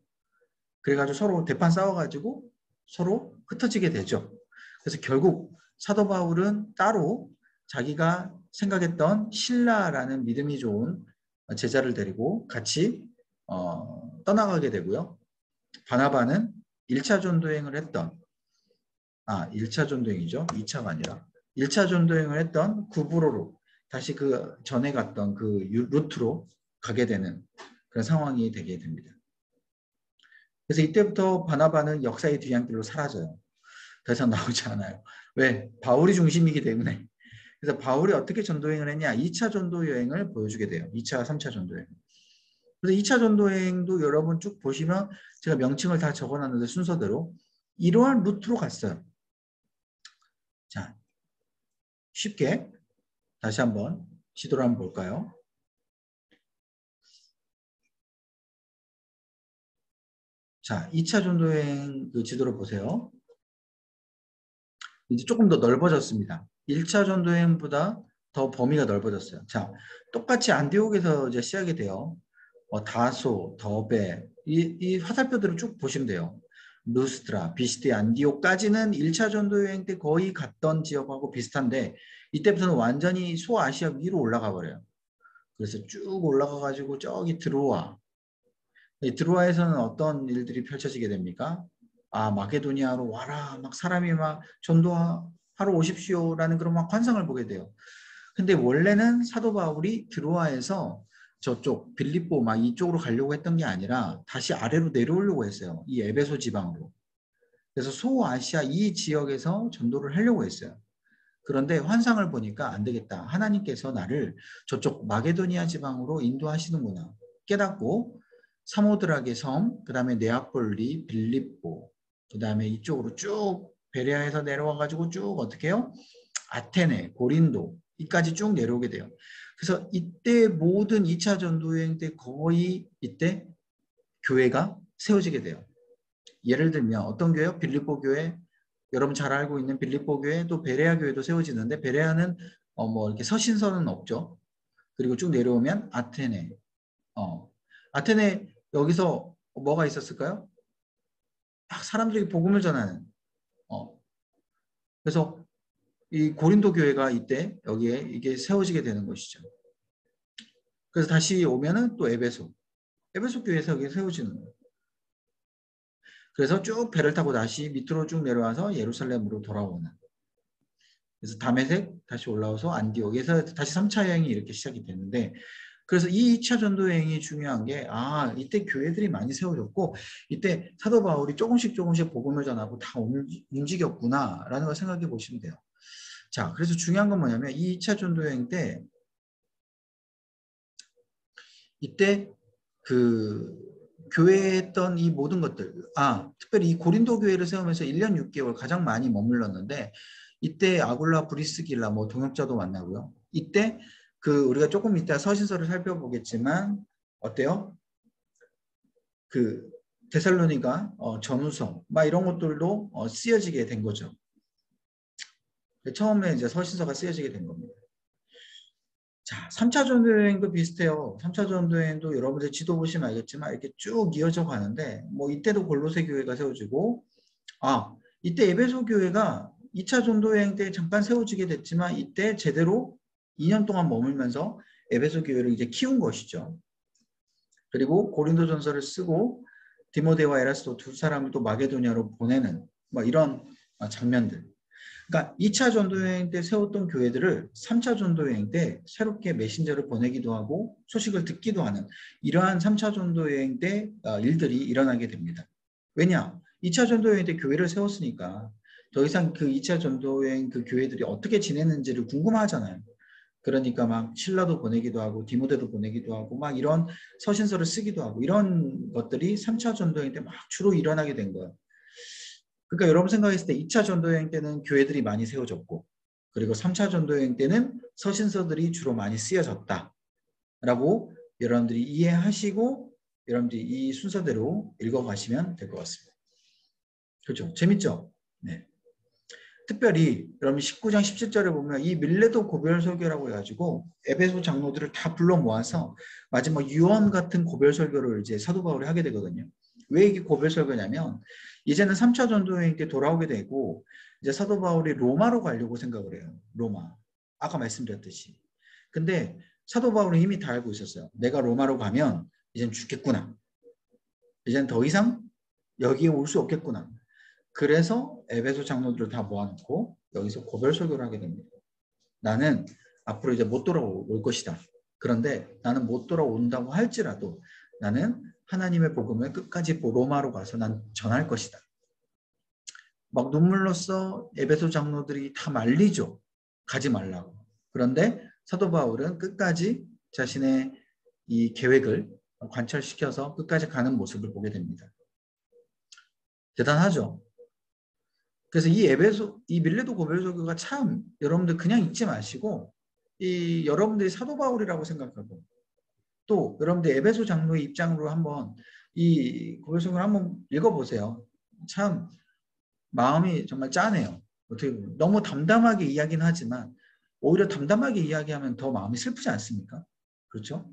그래가지고 서로 대판 싸워가지고 서로 흩어지게 되죠. 그래서 결국 사도 바울은 따로 자기가 생각했던 신라라는 믿음이 좋은 제자를 데리고 같이 떠나가게 되고요. 바나바는 1차 전도행을 했던 1차 전도행이죠. 2차가 아니라 1차 전도행을 했던 구브로로 다시 그 전에 갔던 그 루트로 가게 되는 그런 상황이 되게 됩니다. 그래서 이때부터 바나바는 역사의 뒤안길로 사라져요. 더 이상 나오지 않아요. 왜? 바울이 중심이기 때문에. 그래서 바울이 어떻게 전도여행을 했냐? 2차 전도여행을 보여주게 돼요. 2차, 3차 전도여행. 그래서 2차 전도여행도 여러분 쭉 보시면 제가 명칭을 다 적어놨는데 순서대로 이러한 루트로 갔어요. 자, 쉽게 다시 한번 지도를 한번 볼까요? 자, 2차 전도여행 그 지도를 보세요. 이제 조금 더 넓어졌습니다. 1차 전도여행보다 더 범위가 넓어졌어요. 자, 똑같이 안디옥에서 이제 시작이 돼요. 다소, 더베, 이 화살표들을 쭉 보시면 돼요. 루스트라, 비시디, 안디옥까지는 1차 전도여행 때 거의 갔던 지역하고 비슷한데 이때부터는 완전히 소아시아 위로 올라가 버려요. 그래서 쭉 올라가가지고 저기 드로아. 이 드로아에서는 어떤 일들이 펼쳐지게 됩니까? 마게도니아로 와라. 막 사람이 막 전도하러 오십시오라는 그런 막 환상을 보게 돼요. 근데 원래는 사도 바울이 드로아에서 저쪽 빌립보 막 이쪽으로 가려고 했던 게 아니라 다시 아래로 내려오려고 했어요. 이 에베소 지방으로. 그래서 소아시아 이 지역에서 전도를 하려고 했어요. 그런데 환상을 보니까 안 되겠다. 하나님께서 나를 저쪽 마게도니아 지방으로 인도하시는구나. 깨닫고 사모드락의 섬, 그 다음에 네아폴리, 빌립보, 그 다음에 이쪽으로 쭉 베레아에서 내려와가지고 쭉 어떻게 해요? 아테네, 고린도 이까지 쭉 내려오게 돼요. 그래서 이때 모든 2차 전도여행 때 거의 이때 교회가 세워지게 돼요. 예를 들면 어떤 교회요? 빌립보 교회, 여러분 잘 알고 있는 빌립보 교회, 또 베레아 교회도 세워지는데 베레아는 뭐 이렇게 서신서는 없죠. 그리고 쭉 내려오면 아테네. 아테네 여기서 뭐가 있었을까요? 막 사람들이 복음을 전하는. 그래서 이 고린도 교회가 이때 여기에 이게 세워지게 되는 것이죠. 그래서 다시 오면은 또 에베소. 에베소 교회에서 여기 세워지는 거예요. 그래서 쭉 배를 타고 다시 밑으로 쭉 내려와서 예루살렘으로 돌아오는. 그래서 다메섹 다시 올라와서 안디옥에서 다시 3차 여행이 이렇게 시작이 되는데, 그래서 이 2차 전도 여행이 중요한 게 이때 교회들이 많이 세워졌고 이때 사도 바울이 조금씩 복음을 전하고 다 움직였구나라는 걸 생각해 보시면 돼요. 자, 그래서 중요한 건 뭐냐면 이 2차 전도 여행 때 이때 그 교회에 했던 이 모든 것들, 특별히 이 고린도 교회를 세우면서 1년 6개월 가장 많이 머물렀는데, 이때 아굴라, 브리스길라, 뭐 동역자도 만나고요. 이때 우리가 조금 이따 서신서를 살펴보겠지만 어때요? 데살로니가 전후서 막 이런 것들도 쓰여지게 된 거죠. 처음에 이제 서신서가 쓰여지게 된 겁니다. 자, 3차 전도여행도 비슷해요. 3차 전도여행도 여러분들 지도 보시면 알겠지만 이렇게 쭉 이어져 가는데, 뭐 이때도 골로새 교회가 세워지고, 이때 에베소 교회가 2차 전도여행 때 잠깐 세워지게 됐지만 이때 제대로 2년 동안 머물면서 에베소 교회를 이제 키운 것이죠. 그리고 고린도전서를 쓰고 디모데와 에라스도 두 사람을 또 마게도냐로 보내는 뭐 이런 장면들. 그러니까 2차 전도여행 때 세웠던 교회들을 3차 전도여행 때 새롭게 메신저를 보내기도 하고 소식을 듣기도 하는 이러한 3차 전도여행 때 일들이 일어나게 됩니다. 왜냐? 2차 전도여행 때 교회를 세웠으니까 더 이상 그 2차 전도여행 그 교회들이 어떻게 지내는지를 궁금하잖아요. 그러니까 막 신라도 보내기도 하고 디모데도 보내기도 하고 막 이런 서신서를 쓰기도 하고 이런 것들이 3차 전도여행 때 막 주로 일어나게 된 거예요. 그러니까 여러분 생각했을 때 2차 전도여행 때는 교회들이 많이 세워졌고, 그리고 3차 전도여행 때는 서신서들이 주로 많이 쓰여졌다 라고 여러분들이 이해하시고 여러분들이 이 순서대로 읽어가시면 될 것 같습니다. 그렇죠? 재밌죠? 네. 특별히 여러분 19장 17절에 보면 이 밀레도 고별 설교라고 해가지고 에베소 장로들을 다 불러 모아서 마지막 유언 같은 고별 설교를 이제 사도 바울이 하게 되거든요. 왜 이게 고별 설교냐면 이제는 3차 전도여행 때 돌아오게 되고 이제 사도 바울이 로마로 가려고 생각을 해요. 로마. 아까 말씀드렸듯이. 근데 사도 바울은 이미 다 알고 있었어요. 내가 로마로 가면 이젠 죽겠구나. 이젠 더 이상 여기에 올 수 없겠구나. 그래서 에베소 장로들을 다 모아놓고 여기서 고별 설교를 하게 됩니다. 나는 앞으로 이제 못 돌아올 것이다. 그런데 나는 못 돌아온다고 할지라도 나는 하나님의 복음을 끝까지 로마로 가서 난 전할 것이다. 막 눈물로써 에베소 장로들이 다 말리죠. 가지 말라고. 그런데 사도 바울은 끝까지 자신의 이 계획을 관철시켜서 끝까지 가는 모습을 보게 됩니다. 대단하죠. 그래서 이 밀레도 고별 설교가 참 여러분들 그냥 읽지 마시고 이 여러분들이 사도 바울이라고 생각하고 또 여러분들 에베소 장로의 입장으로 한번 이 고별 설교를 한번 읽어보세요. 참 마음이 정말 짠해요. 어떻게 보면 너무 담담하게 이야기는 하지만 오히려 담담하게 이야기하면 더 마음이 슬프지 않습니까? 그렇죠?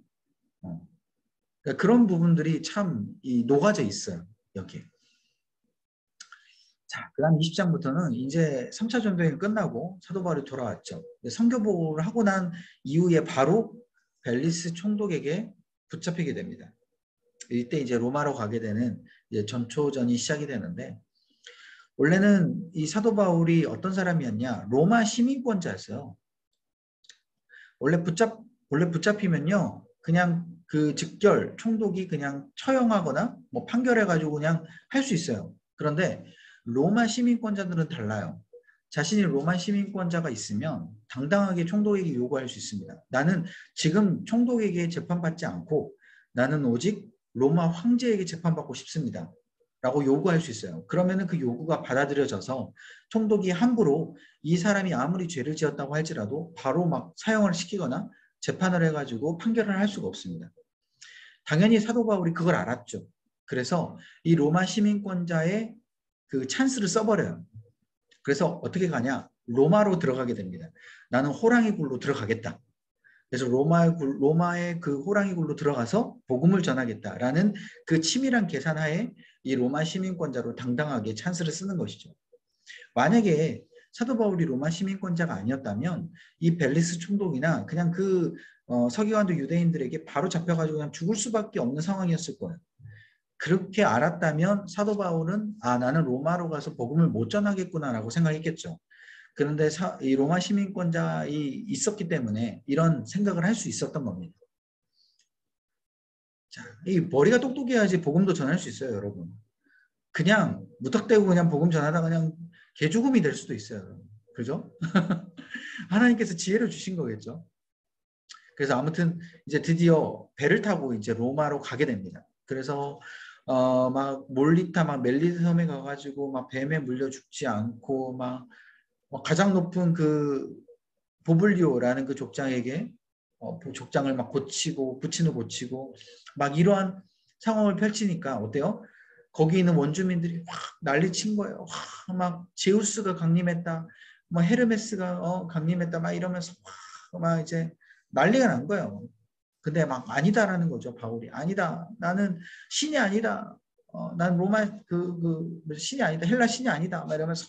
그러니까 그런 부분들이 참 녹아져 있어요. 여기에. 자, 그 다음 20장부터는 이제 3차 전도여행이 끝나고 사도 바울이 돌아왔죠. 선교복을 하고 난 이후에 바로 벨리스 총독에게 붙잡히게 됩니다. 이때 이제 로마로 가게 되는 이제 전초전이 시작이 되는데 원래는 이 사도 바울이 어떤 사람이었냐? 로마 시민권자였어요. 원래 붙잡히면요. 그냥 그 즉결 총독이 그냥 처형하거나 뭐 판결해가지고 그냥 할 수 있어요. 그런데 로마 시민권자들은 달라요. 자신이 로마 시민권자가 있으면 당당하게 총독에게 요구할 수 있습니다. 나는 지금 총독에게 재판받지 않고 나는 오직 로마 황제에게 재판받고 싶습니다. 라고 요구할 수 있어요. 그러면은 그 요구가 받아들여져서 총독이 함부로 이 사람이 아무리 죄를 지었다고 할지라도 바로 막 사형을 시키거나 재판을 해가지고 판결을 할 수가 없습니다. 당연히 사도 바울이 그걸 알았죠. 그래서 이 로마 시민권자의 그 찬스를 써버려요. 그래서 어떻게 가냐? 로마로 들어가게 됩니다. 나는 호랑이 굴로 들어가겠다. 그래서 로마의 그 호랑이 굴로 들어가서 복음을 전하겠다라는 그 치밀한 계산하에 이 로마 시민권자로 당당하게 찬스를 쓰는 것이죠. 만약에 사도 바울이 로마 시민권자가 아니었다면 이 벨리스 총독이나 그냥 그 서기관도 유대인들에게 바로 잡혀가지고 그냥 죽을 수밖에 없는 상황이었을 거예요. 그렇게 알았다면 사도 바울은 나는 로마로 가서 복음을 못 전하겠구나라고 생각했겠죠. 그런데 이 로마 시민권자이 있었기 때문에 이런 생각을 할 수 있었던 겁니다. 자, 이 머리가 똑똑해야지 복음도 전할 수 있어요, 여러분. 그냥 무턱대고 그냥 복음 전하다 그냥 개죽음이 될 수도 있어요. 그죠? 하나님께서 지혜를 주신 거겠죠. 그래서 아무튼 이제 드디어 배를 타고 이제 로마로 가게 됩니다. 그래서 막 몰리타 막 멜리트 섬에 가가지고 막 뱀에 물려 죽지 않고 막 가장 높은 그 보블리오라는 그 족장에게 족장을 막 고치고 부친을 고치고 막 이러한 상황을 펼치니까 어때요? 거기 있는 원주민들이 확 난리친 거예요. 막 제우스가 강림했다. 뭐 헤르메스가 강림했다. 막 이러면서 막 이제 난리가 난 거예요. 근데 막 아니다라는 거죠. 바울이 아니다. 나는 신이 아니다. 난 로마 신이 아니다. 헬라 신이 아니다. 막 이러면서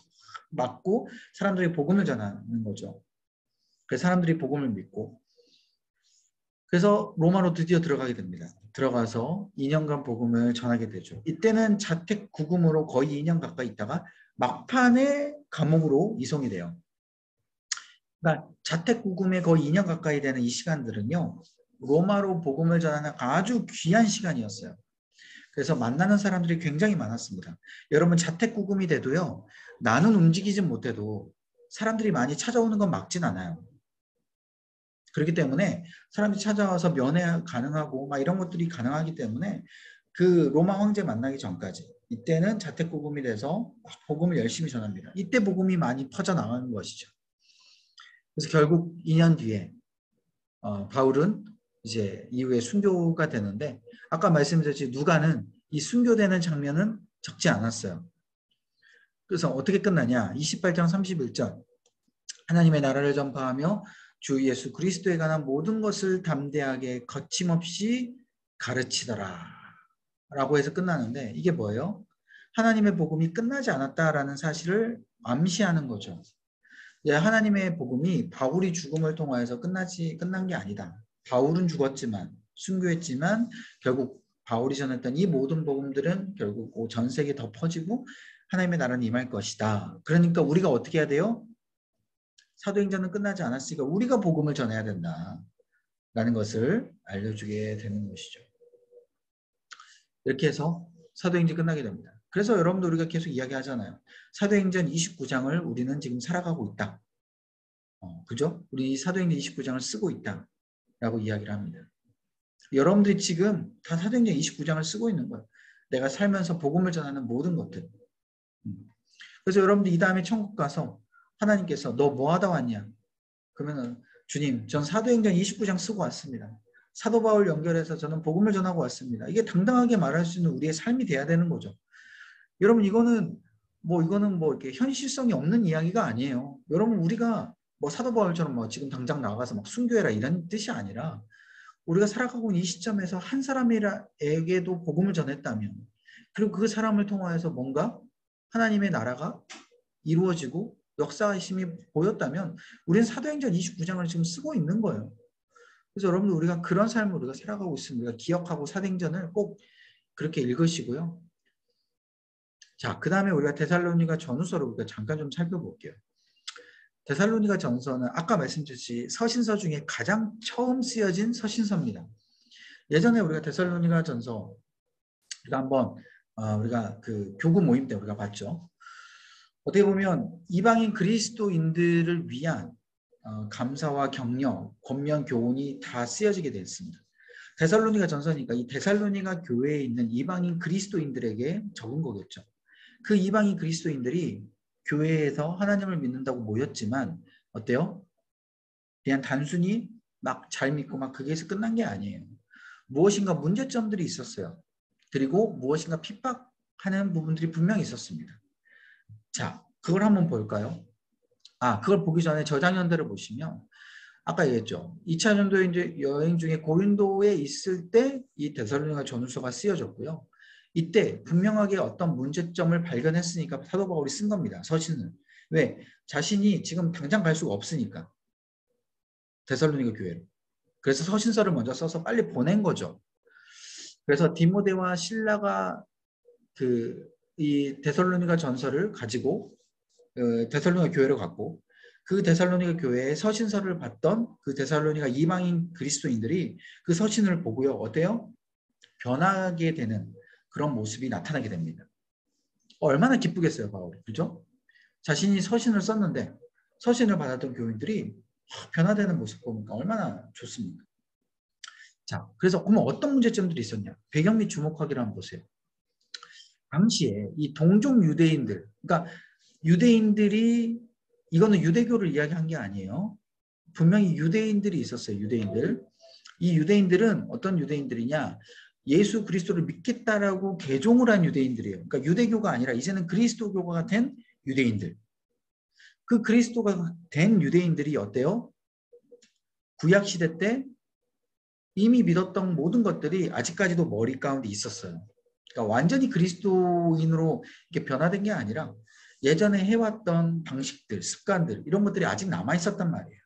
맞고 사람들이 복음을 전하는 거죠. 그래서 사람들이 복음을 믿고 그래서 로마로 드디어 들어가게 됩니다. 들어가서 2년간 복음을 전하게 되죠. 이때는 자택 구금으로 거의 2년 가까이 있다가 막판에 감옥으로 이송이 돼요. 그러니까 자택 구금에 거의 2년 가까이 되는 이 시간들은요. 로마로 복음을 전하는 아주 귀한 시간이었어요. 그래서 만나는 사람들이 굉장히 많았습니다. 여러분 자택 구금이 돼도요. 나는 움직이진 못해도 사람들이 많이 찾아오는 건 막진 않아요. 그렇기 때문에 사람이 찾아와서 면회 가능하고 막 이런 것들이 가능하기 때문에 그 로마 황제 만나기 전까지 이때는 자택복음이 돼서 복음을 열심히 전합니다. 이때 복음이 많이 퍼져나가는 것이죠. 그래서 결국 2년 뒤에 바울은 이제 이후에 순교가 되는데 아까 말씀드렸듯이 누가는 이 순교되는 장면은 적지 않았어요. 그래서 어떻게 끝나냐? 28장 31절 하나님의 나라를 전파하며 주 예수 그리스도에 관한 모든 것을 담대하게 거침없이 가르치더라 라고 해서 끝나는데 이게 뭐예요? 하나님의 복음이 끝나지 않았다라는 사실을 암시하는 거죠. 하나님의 복음이 바울이 죽음을 통하여서 끝난 게 아니다. 바울은 죽었지만 순교했지만 결국 바울이 전했던 이 모든 복음들은 결국 전 세계에 더 퍼지고 하나님의 나라는 임할 것이다. 그러니까 우리가 어떻게 해야 돼요? 사도행전은 끝나지 않았으니까 우리가 복음을 전해야 된다라는 것을 알려주게 되는 것이죠. 이렇게 해서 사도행전이 끝나게 됩니다. 그래서 여러분들 우리가 계속 이야기하잖아요. 사도행전 29장을 우리는 지금 살아가고 있다. 그죠? 우리 사도행전 29장을 쓰고 있다라고 이야기를 합니다. 여러분들이 지금 다 사도행전 29장을 쓰고 있는 거예요. 내가 살면서 복음을 전하는 모든 것들. 그래서 여러분들 이 다음에 천국 가서 하나님께서 너 뭐 하다 왔냐? 그러면 주님, 전 사도행전 29장 쓰고 왔습니다. 사도 바울 연결해서 저는 복음을 전하고 왔습니다. 이게 당당하게 말할 수 있는 우리의 삶이 돼야 되는 거죠. 여러분 이거는 뭐 이렇게 현실성이 없는 이야기가 아니에요. 여러분 우리가 뭐 사도 바울처럼 뭐 지금 당장 나가서 막 순교해라 이런 뜻이 아니라 우리가 살아가고 있는 이 시점에서 한 사람에게도 복음을 전했다면 그리고 그 사람을 통하여서 뭔가 하나님의 나라가 이루어지고 역사심이 보였다면 우리는 사도행전 29장을 지금 쓰고 있는 거예요. 그래서 여러분들 우리가 그런 삶을 우리가 살아가고 있습니다. 기억하고 사도행전을 꼭 그렇게 읽으시고요. 자, 그 다음에 우리가 데살로니가 전후서를 우리가 잠깐 좀 살펴볼게요. 데살로니가 전서는 아까 말씀드렸듯이 서신서 중에 가장 처음 쓰여진 서신서입니다. 예전에 우리가 데살로니가 전서 우리가 한번 우리가 그 교구 모임 때 우리가 봤죠. 어떻게 보면 이방인 그리스도인들을 위한 감사와 격려, 권면, 교훈이 다 쓰여지게 되어 있습니다. 데살로니가 전서니까 이 데살로니가 교회에 있는 이방인 그리스도인들에게 적은 거겠죠. 그 이방인 그리스도인들이 교회에서 하나님을 믿는다고 모였지만 어때요? 그냥 단순히 막 잘 믿고 막 그게서 끝난 게 아니에요. 무엇인가 문제점들이 있었어요. 그리고 무엇인가 핍박하는 부분들이 분명히 있었습니다. 자, 그걸 한번 볼까요? 그걸 보기 전에 저장년들을 보시면 아까 얘기했죠. 2차 전도 여행 중에 고린도에 있을 때 이 데살로니가 전후서가 쓰여졌고요. 이때 분명하게 어떤 문제점을 발견했으니까 사도 바울이 쓴 겁니다. 서신을. 왜? 자신이 지금 당장 갈 수가 없으니까. 데살로니가 교회로. 그래서 서신서를 먼저 써서 빨리 보낸 거죠. 그래서 디모데와 실라가 이 데살로니가 전서를 가지고 데살로니가 교회로 갔고 그 데살로니가 교회에 서신서를 받던 그 데살로니가 이방인 그리스도인들이 그 서신을 보고요. 어때요? 변하게 되는 그런 모습이 나타나게 됩니다. 얼마나 기쁘겠어요, 바울이. 그죠? 자신이 서신을 썼는데 서신을 받았던 교인들이 변화되는 모습 보니까 얼마나 좋습니까? 자, 그래서 그러면 어떤 문제점들이 있었냐? 배경 및 주목하기를 한번 보세요. 당시에 이 동종 유대인들, 그러니까 유대인들이 이거는 유대교를 이야기한 게 아니에요. 분명히 유대인들이 있었어요. 유대인들. 이 유대인들은 어떤 유대인들이냐? 예수 그리스도를 믿겠다라고 개종을 한 유대인들이에요. 그러니까 유대교가 아니라 이제는 그리스도교가 된 유대인들. 그 그리스도가 된 유대인들이 어때요? 구약 시대 때 이미 믿었던 모든 것들이 아직까지도 머리 가운데 있었어요. 그러니까 완전히 그리스도인으로 이렇게 변화된 게 아니라 예전에 해왔던 방식들, 습관들 이런 것들이 아직 남아 있었단 말이에요.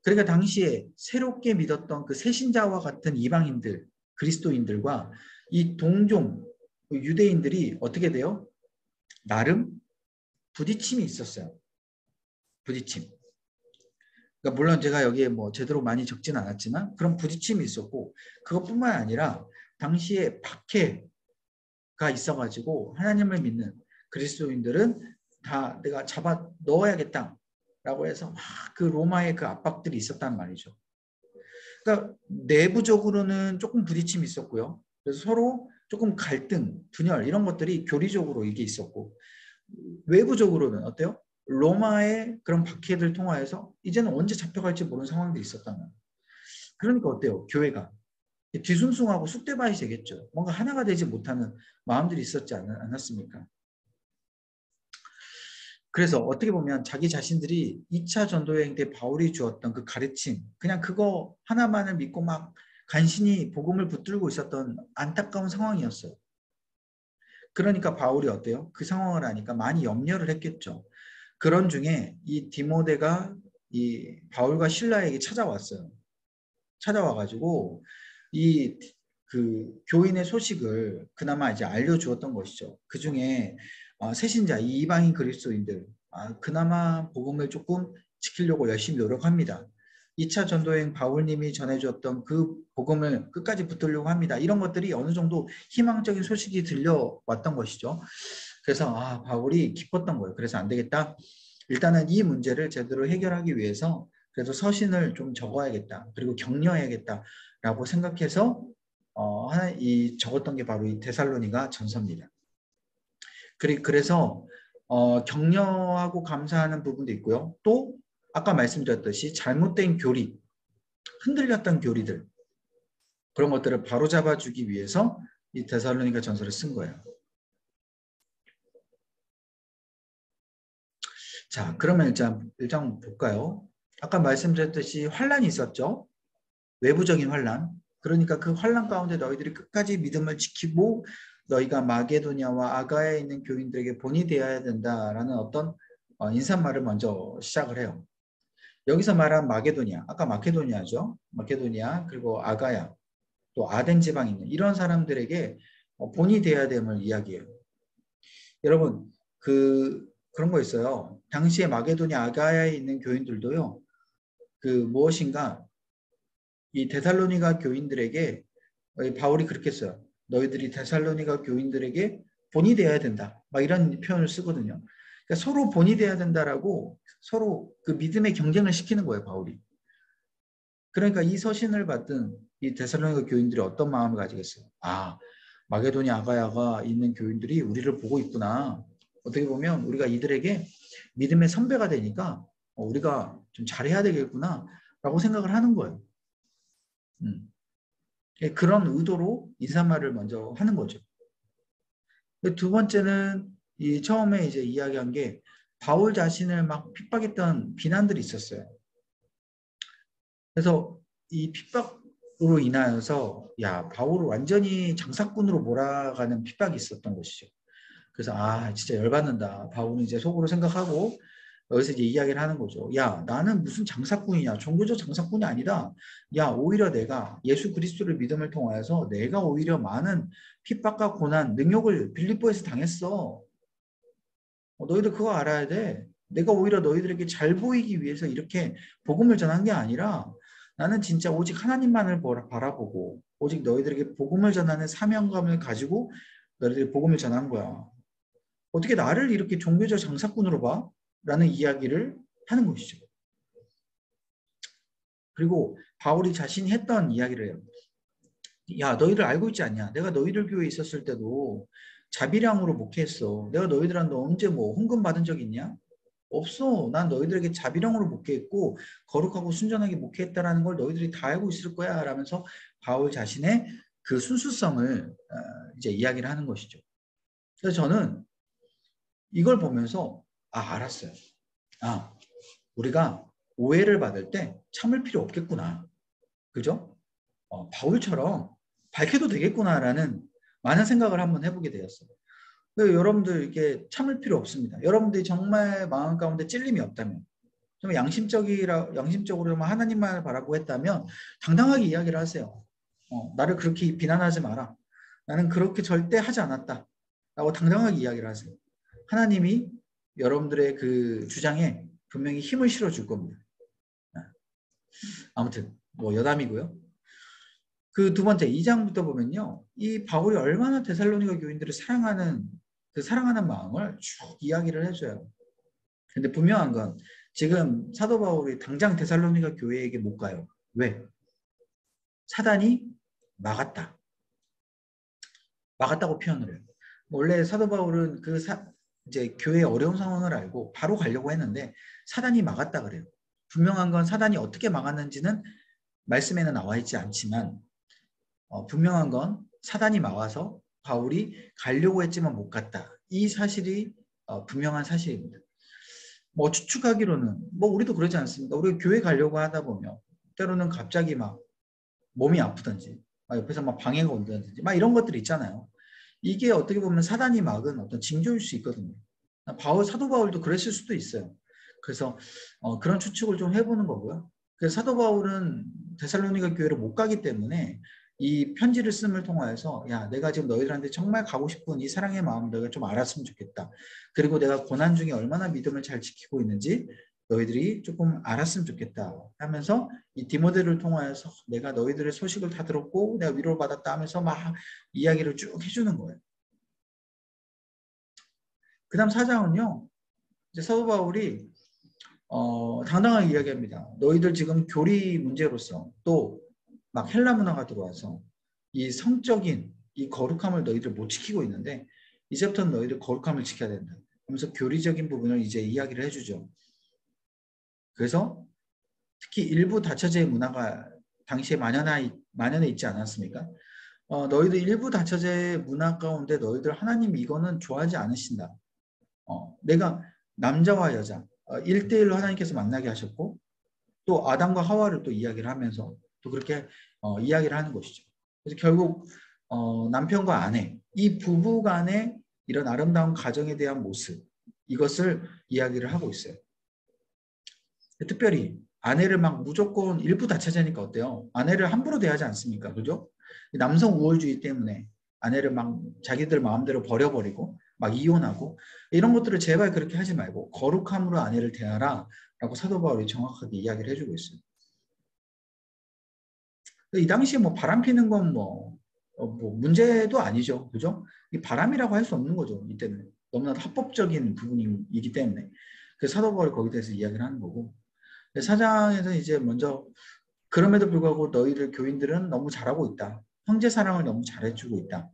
그러니까 당시에 새롭게 믿었던 그 새신자와 같은 이방인들, 그리스도인들과 이 동종 유대인들이 어떻게 돼요? 나름 부딪힘이 있었어요. 부딪힘. 그러니까 물론 제가 여기에 뭐 제대로 많이 적진 않았지만 그런 부딪힘이 있었고 그것뿐만 아니라 당시에 박해가 있어가지고 하나님을 믿는 그리스도인들은 다 내가 잡아 넣어야겠다라고 해서 막 그 로마의 그 압박들이 있었단 말이죠. 그러니까 내부적으로는 조금 부딪힘이 있었고요. 그래서 서로 조금 갈등, 분열 이런 것들이 교리적으로 이게 있었고 외부적으로는 어때요? 로마의 그런 박해를 통하여서 이제는 언제 잡혀갈지 모르는 상황도 있었단 말이에요. 그러니까 어때요? 교회가 뒤숭숭하고 쑥대밭이 되겠죠. 뭔가 하나가 되지 못하는 마음들이 있었지 않았습니까? 그래서 어떻게 보면 자기 자신들이 2차 전도여행 때 바울이 주었던 그 가르침, 그냥 그거 하나만을 믿고 막 간신히 복음을 붙들고 있었던 안타까운 상황이었어요. 그러니까 바울이 어때요? 그 상황을 하니까 많이 염려를 했겠죠. 그런 중에 이 디모데가 이 바울과 신라에게 찾아왔어요. 찾아와가지고 이 그 교인의 소식을 그나마 이제 알려주었던 것이죠. 그 중에 새신자 이 이방인 그리스도인들 그나마 복음을 조금 지키려고 열심히 노력합니다. 2차 전도행 바울님이 전해주었던 그 복음을 끝까지 붙들려고 합니다. 이런 것들이 어느 정도 희망적인 소식이 들려왔던 것이죠. 그래서 바울이 기뻤던 거예요. 그래서 안 되겠다. 일단은 이 문제를 제대로 해결하기 위해서 그래도 서신을 좀 적어야겠다. 그리고 격려해야겠다라고 생각해서 적었던 게 바로 이 데살로니가 전서입니다. 그래서 격려하고 감사하는 부분도 있고요. 또 아까 말씀드렸듯이 잘못된 교리, 흔들렸던 교리들 그런 것들을 바로잡아주기 위해서 이 데살로니가 전서를 쓴 거예요. 자, 그러면 일단 볼까요? 아까 말씀드렸듯이 환란이 있었죠. 외부적인 환란. 그러니까 그 환란 가운데 너희들이 끝까지 믿음을 지키고 너희가 마게도냐와 아가야에 있는 교인들에게 본이 되어야 된다라는 어떤 인사말을 먼저 시작을 해요. 여기서 말한 마게도냐, 아까 마케도니아죠. 마케도니아 그리고 아가야, 또 아덴 지방에 있는 이런 사람들에게 본이 되어야 됨을 이야기해요. 여러분 그런 거 있어요. 당시에 마게도냐 아가야에 있는 교인들도요. 그 무엇인가 이 데살로니가 교인들에게 바울이 그렇게 써요. 너희들이 데살로니가 교인들에게 본이 되어야 된다. 막 이런 표현을 쓰거든요. 그러니까 서로 본이 되어야 된다라고 서로 그 믿음의 경쟁을 시키는 거예요, 바울이. 그러니까 이 서신을 받은 이 데살로니가 교인들이 어떤 마음을 가지겠어요? 아, 마게도냐 아가야가 있는 교인들이 우리를 보고 있구나. 어떻게 보면 우리가 이들에게 믿음의 선배가 되니까 우리가 좀 잘해야 되겠구나 라고 생각을 하는 거예요. 그런 의도로 인사말을 먼저 하는 거죠. 두 번째는 이 처음에 이제 이야기한 게 바울 자신을 막 핍박했던 비난들이 있었어요. 그래서 이 핍박으로 인하여서 야, 바울을 완전히 장사꾼으로 몰아가는 핍박이 있었던 것이죠. 그래서 아, 진짜 열받는다. 바울은 이제 속으로 생각하고 여기서 이제 이야기를 하는 거죠. 야, 나는 무슨 장사꾼이냐. 종교적 장사꾼이 아니다. 야, 오히려 내가 예수 그리스도를 믿음을 통하여서 내가 오히려 많은 핍박과 고난, 능욕을 빌립보에서 당했어. 너희들 그거 알아야 돼. 내가 오히려 너희들에게 잘 보이기 위해서 이렇게 복음을 전한 게 아니라 나는 진짜 오직 하나님만을 바라보고 오직 너희들에게 복음을 전하는 사명감을 가지고 너희들이 복음을 전한 거야. 어떻게 나를 이렇게 종교적 장사꾼으로 봐? 라는 이야기를 하는 것이죠. 그리고 바울이 자신이 했던 이야기를 해요. 야, 너희들 알고 있지 않냐? 내가 너희들 교회에 있었을 때도 자비량으로 목회했어. 내가 너희들한테 언제 뭐 헌금 받은 적 있냐? 없어. 난 너희들에게 자비량으로 목회했고 거룩하고 순전하게 목회했다라는 걸 너희들이 다 알고 있을 거야. 라면서 바울 자신의 그 순수성을 이제 이야기를 하는 것이죠. 그래서 저는 이걸 보면서 알았어요. 우리가 오해를 받을 때 참을 필요 없겠구나. 그죠? 바울처럼 밝혀도 되겠구나라는 많은 생각을 한번 해보게 되었어요. 여러분들 이게 참을 필요 없습니다. 여러분들이 정말 마음 가운데 찔림이 없다면, 좀 양심적으로 하나님만을 바라고 했다면 당당하게 이야기를 하세요. 나를 그렇게 비난하지 마라. 나는 그렇게 절대 하지 않았다. 라고 당당하게 이야기를 하세요. 하나님이 여러분들의 그 주장에 분명히 힘을 실어줄 겁니다. 아무튼 뭐 여담이고요. 그 두 번째 2장부터 보면요. 이 바울이 얼마나 데살로니가 교인들을 사랑하는 그 사랑하는 마음을 쭉 이야기를 해줘요. 근데 분명한 건 지금 사도 바울이 당장 데살로니가 교회에게 못 가요. 왜? 사단이 막았다. 막았다고 표현을 해요. 원래 사도 바울은 이제 교회의 어려운 상황을 알고 바로 가려고 했는데 사단이 막았다 그래요. 분명한 건 사단이 어떻게 막았는지는 말씀에는 나와 있지 않지만 분명한 건 사단이 막아서 바울이 가려고 했지만 못 갔다. 이 사실이 분명한 사실입니다. 뭐 추측하기로는 뭐 우리도 그러지 않습니까? 우리 교회 가려고 하다 보면 때로는 갑자기 막 몸이 아프든지 막 옆에서 막 방해가 온다든지 막 이런 것들이 있잖아요. 이게 어떻게 보면 사단이 막은 어떤 징조일 수 있거든요. 사도 바울도 그랬을 수도 있어요. 그래서 그런 추측을 좀 해보는 거고요. 그래서 사도 바울은 데살로니가 교회를 못 가기 때문에 이 편지를 씀을 통하여서 야, 내가 지금 너희들한테 정말 가고 싶은 이 사랑의 마음 너희가 좀 알았으면 좋겠다. 그리고 내가 고난 중에 얼마나 믿음을 잘 지키고 있는지 너희들이 조금 알았으면 좋겠다 하면서 이 디모데를 통하여서 내가 너희들의 소식을 다 들었고 내가 위로를 받았다 하면서 막 이야기를 쭉 해주는 거예요. 그 다음 4장은요. 이제 사도 바울이 당당하게 이야기합니다. 너희들 지금 교리 문제로서 또 막 헬라 문화가 들어와서 이 성적인 이 거룩함을 너희들 못 지키고 있는데 이제부터는 너희들 거룩함을 지켜야 된다. 하면서 교리적인 부분을 이제 이야기를 해주죠. 그래서 특히 일부 다처제의 문화가 당시에 만연해 있지 않았습니까? 너희들 일부 다처제의 문화 가운데 너희들 하나님 이거는 좋아하지 않으신다. 내가 남자와 여자 1대1로 하나님께서 만나게 하셨고 또 아담과 하와를 또 이야기를 하면서 또 그렇게 이야기를 하는 것이죠. 그래서 결국 남편과 아내 이 부부 간의 이런 아름다운 가정에 대한 모습 이것을 이야기를 하고 있어요. 특별히 아내를 막 무조건 일부 다처제니까 어때요? 아내를 함부로 대하지 않습니까? 그죠? 남성 우월주의 때문에 아내를 막 자기들 마음대로 버려버리고 막 이혼하고 이런 것들을 제발 그렇게 하지 말고 거룩함으로 아내를 대하라 라고 사도 바울이 정확하게 이야기를 해주고 있어요. 이 당시에 뭐 바람 피는 건 뭐 문제도 아니죠. 그죠? 이 바람이라고 할 수 없는 거죠. 이때는. 너무나도 합법적인 부분이기 때문에. 그 사도 바울이 거기에 대해서 이야기를 하는 거고. 사장에서 이제 먼저 그럼에도 불구하고 너희들 교인들은 너무 잘하고 있다. 형제 사랑을 너무 잘해주고 있다.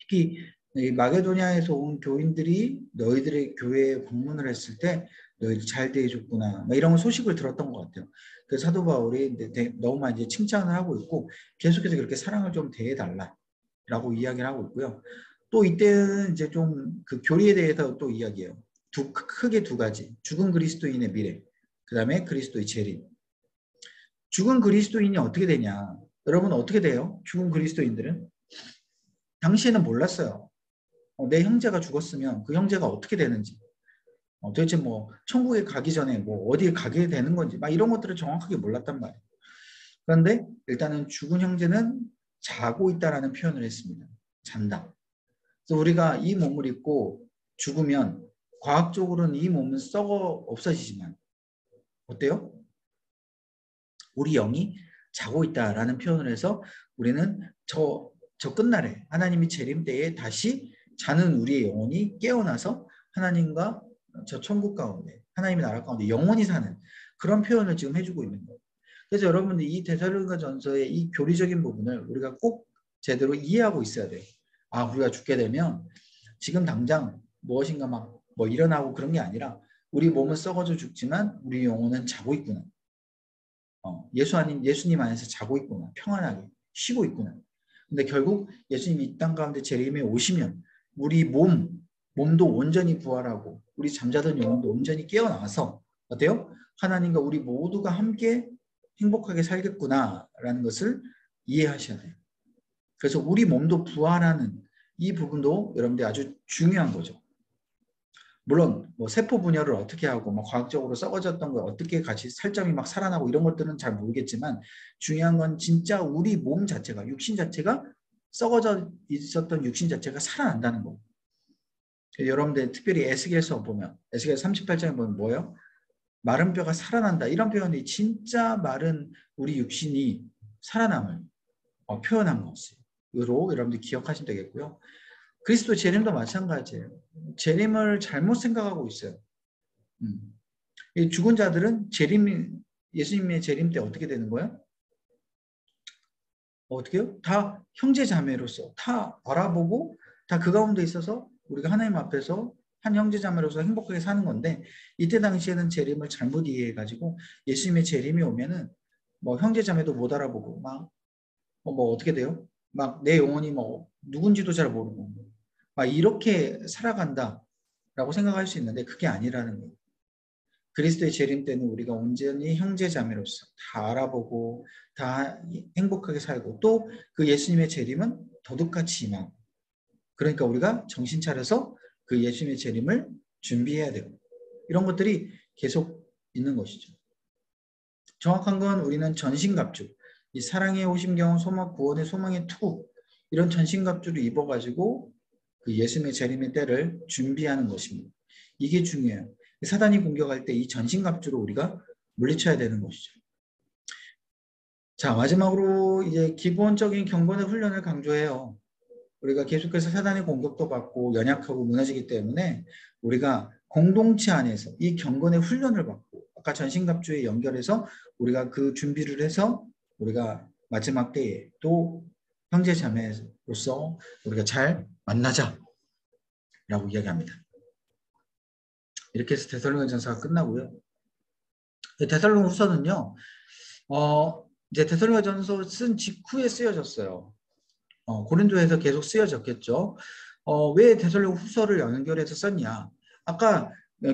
특히 이 마게도냐에서 온 교인들이 너희들의 교회에 방문을 했을 때 너희들 잘 대해줬구나. 뭐 이런 소식을 들었던 것 같아요. 그래서 사도 바울이 너무 많이 이제 칭찬을 하고 있고 계속해서 그렇게 사랑을 좀 대해달라라고 이야기를 하고 있고요. 또 이때는 이제 좀 그 교리에 대해서 또 이야기해요. 크게 두 가지. 죽은 그리스도인의 미래. 그 다음에 그리스도의 재림. 죽은 그리스도인이 어떻게 되냐? 여러분 어떻게 돼요? 죽은 그리스도인들은? 당시에는 몰랐어요. 내 형제가 죽었으면 그 형제가 어떻게 되는지, 도대체 뭐 천국에 가기 전에 뭐 어디에 가게 되는 건지 막 이런 것들을 정확하게 몰랐단 말이에요. 그런데 일단은 죽은 형제는 자고 있다라는 표현을 했습니다. 잔다. 그래서 우리가 이 몸을 입고 죽으면 과학적으로는 이 몸은 썩어 없어지지만 어때요? 우리 영이 자고 있다라는 표현을 해서 우리는 저 끝날에 하나님이 재림 때에 다시 자는 우리의 영혼이 깨어나서 하나님과 저 천국 가운데 하나님의 나라 가운데 영원히 사는 그런 표현을 지금 해주고 있는 거예요. 그래서 여러분들 이 데살로니가 전서의 이 교리적인 부분을 우리가 꼭 제대로 이해하고 있어야 돼요. 아, 우리가 죽게 되면 지금 당장 무엇인가 막 뭐 일어나고 그런 게 아니라 우리 몸은 썩어져 죽지만 우리 영혼은 자고 있구나. 예수님 안에서 자고 있구나. 평안하게 쉬고 있구나. 근데 결국 예수님이 이 땅 가운데 재림에 오시면 우리 몸도 온전히 부활하고 우리 잠자던 영혼도 온전히 깨어나서 어때요? 하나님과 우리 모두가 함께 행복하게 살겠구나라는 것을 이해하셔야 돼요. 그래서 우리 몸도 부활하는 이 부분도 여러분들 아주 중요한 거죠. 물론 뭐 세포 분열을 어떻게 하고 뭐 과학적으로 썩어졌던 걸 어떻게 같이 살점이 막 살아나고 이런 것들은 잘 모르겠지만 중요한 건 진짜 우리 몸 자체가 육신 자체가 썩어져 있었던 육신 자체가 살아난다는 거. 여러분들 특별히 에스겔서 보면 에스겔 38장에 보면 뭐예요? 마른 뼈가 살아난다 이런 표현이 진짜 마른 우리 육신이 살아남을 표현한 것으로 여러분들 기억하시면 되겠고요. 그리스도 재림도 마찬가지예요. 재림을 잘못 생각하고 있어요. 이 죽은 자들은 예수님의 재림 때 어떻게 되는 거예요? 어떻게요? 다 형제 자매로서 다 알아보고 다 그 가운데 있어서 우리가 하나님 앞에서 한 형제 자매로서 행복하게 사는 건데 이때 당시에는 재림을 잘못 이해해가지고 예수님의 재림이 오면은 뭐 형제 자매도 못 알아보고 막 뭐 어떻게 돼요? 막 내 영혼이 뭐 누군지도 잘 모르고 막 이렇게 살아간다라고 생각할 수 있는데 그게 아니라는 거예요. 그리스도의 재림 때는 우리가 온전히 형제 자매로서 다 알아보고 다 행복하게 살고 또 그 예수님의 재림은 더욱같이 임하고 그러니까 우리가 정신 차려서 그 예수님의 재림을 준비해야 되고 이런 것들이 계속 있는 것이죠. 정확한 건 우리는 전신갑주, 이 사랑의 오심경 소망 구원의 소망의 투구 이런 전신갑주를 입어가지고 그 예수님의 재림의 때를 준비하는 것입니다. 이게 중요해요. 사단이 공격할 때 이 전신갑주로 우리가 물리쳐야 되는 것이죠. 자, 마지막으로 이제 기본적인 경건의 훈련을 강조해요. 우리가 계속해서 사단의 공격도 받고 연약하고 무너지기 때문에 우리가 공동체 안에서 이 경건의 훈련을 받고 아까 전신갑주에 연결해서 우리가 그 준비를 해서 우리가 마지막 때에 또 형제 자매로서 우리가 잘 만나자라고 이야기합니다. 이렇게 해서 데살로니가전서가 끝나고요. 데살로니가후서는요. 이제 데살로니가전서 쓴 직후에 쓰여졌어요. 고린도에서 계속 쓰여졌겠죠. 왜 데살로니가후서를 연결해서 썼냐? 아까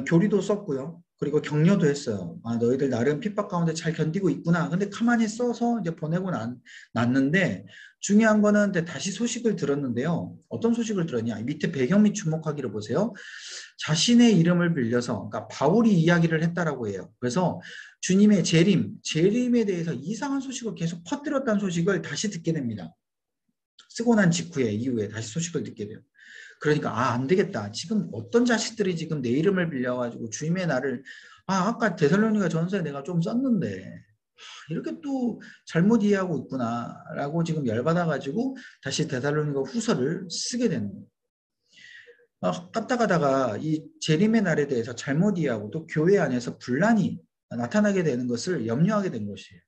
교리도 썼고요. 그리고 격려도 했어요. 아, 너희들 나름 핍박 가운데 잘 견디고 있구나. 근데 가만히 써서 이제 보내고 났는데 중요한 거는 다시 소식을 들었는데요. 어떤 소식을 들었냐? 밑에 배경 및 주목하기를 보세요. 자신의 이름을 빌려서, 그러니까 바울이 이야기를 했다라고 해요. 그래서 주님의 재림에 대해서 이상한 소식을 계속 퍼뜨렸다는 소식을 다시 듣게 됩니다. 쓰고 난 이후에 다시 소식을 듣게 돼요. 그러니까 안 되겠다. 지금 어떤 자식들이 지금 내 이름을 빌려가지고 주님의 날을 아까 데살로니가 전서에 내가 좀 썼는데 이렇게 또 잘못 이해하고 있구나라고 지금 열받아가지고 다시 데살로니가 후서를 쓰게 되는 거예요. 까딱하다가 이 재림의 날에 대해서 잘못 이해하고 또 교회 안에서 분란이 나타나게 되는 것을 염려하게 된 것이에요.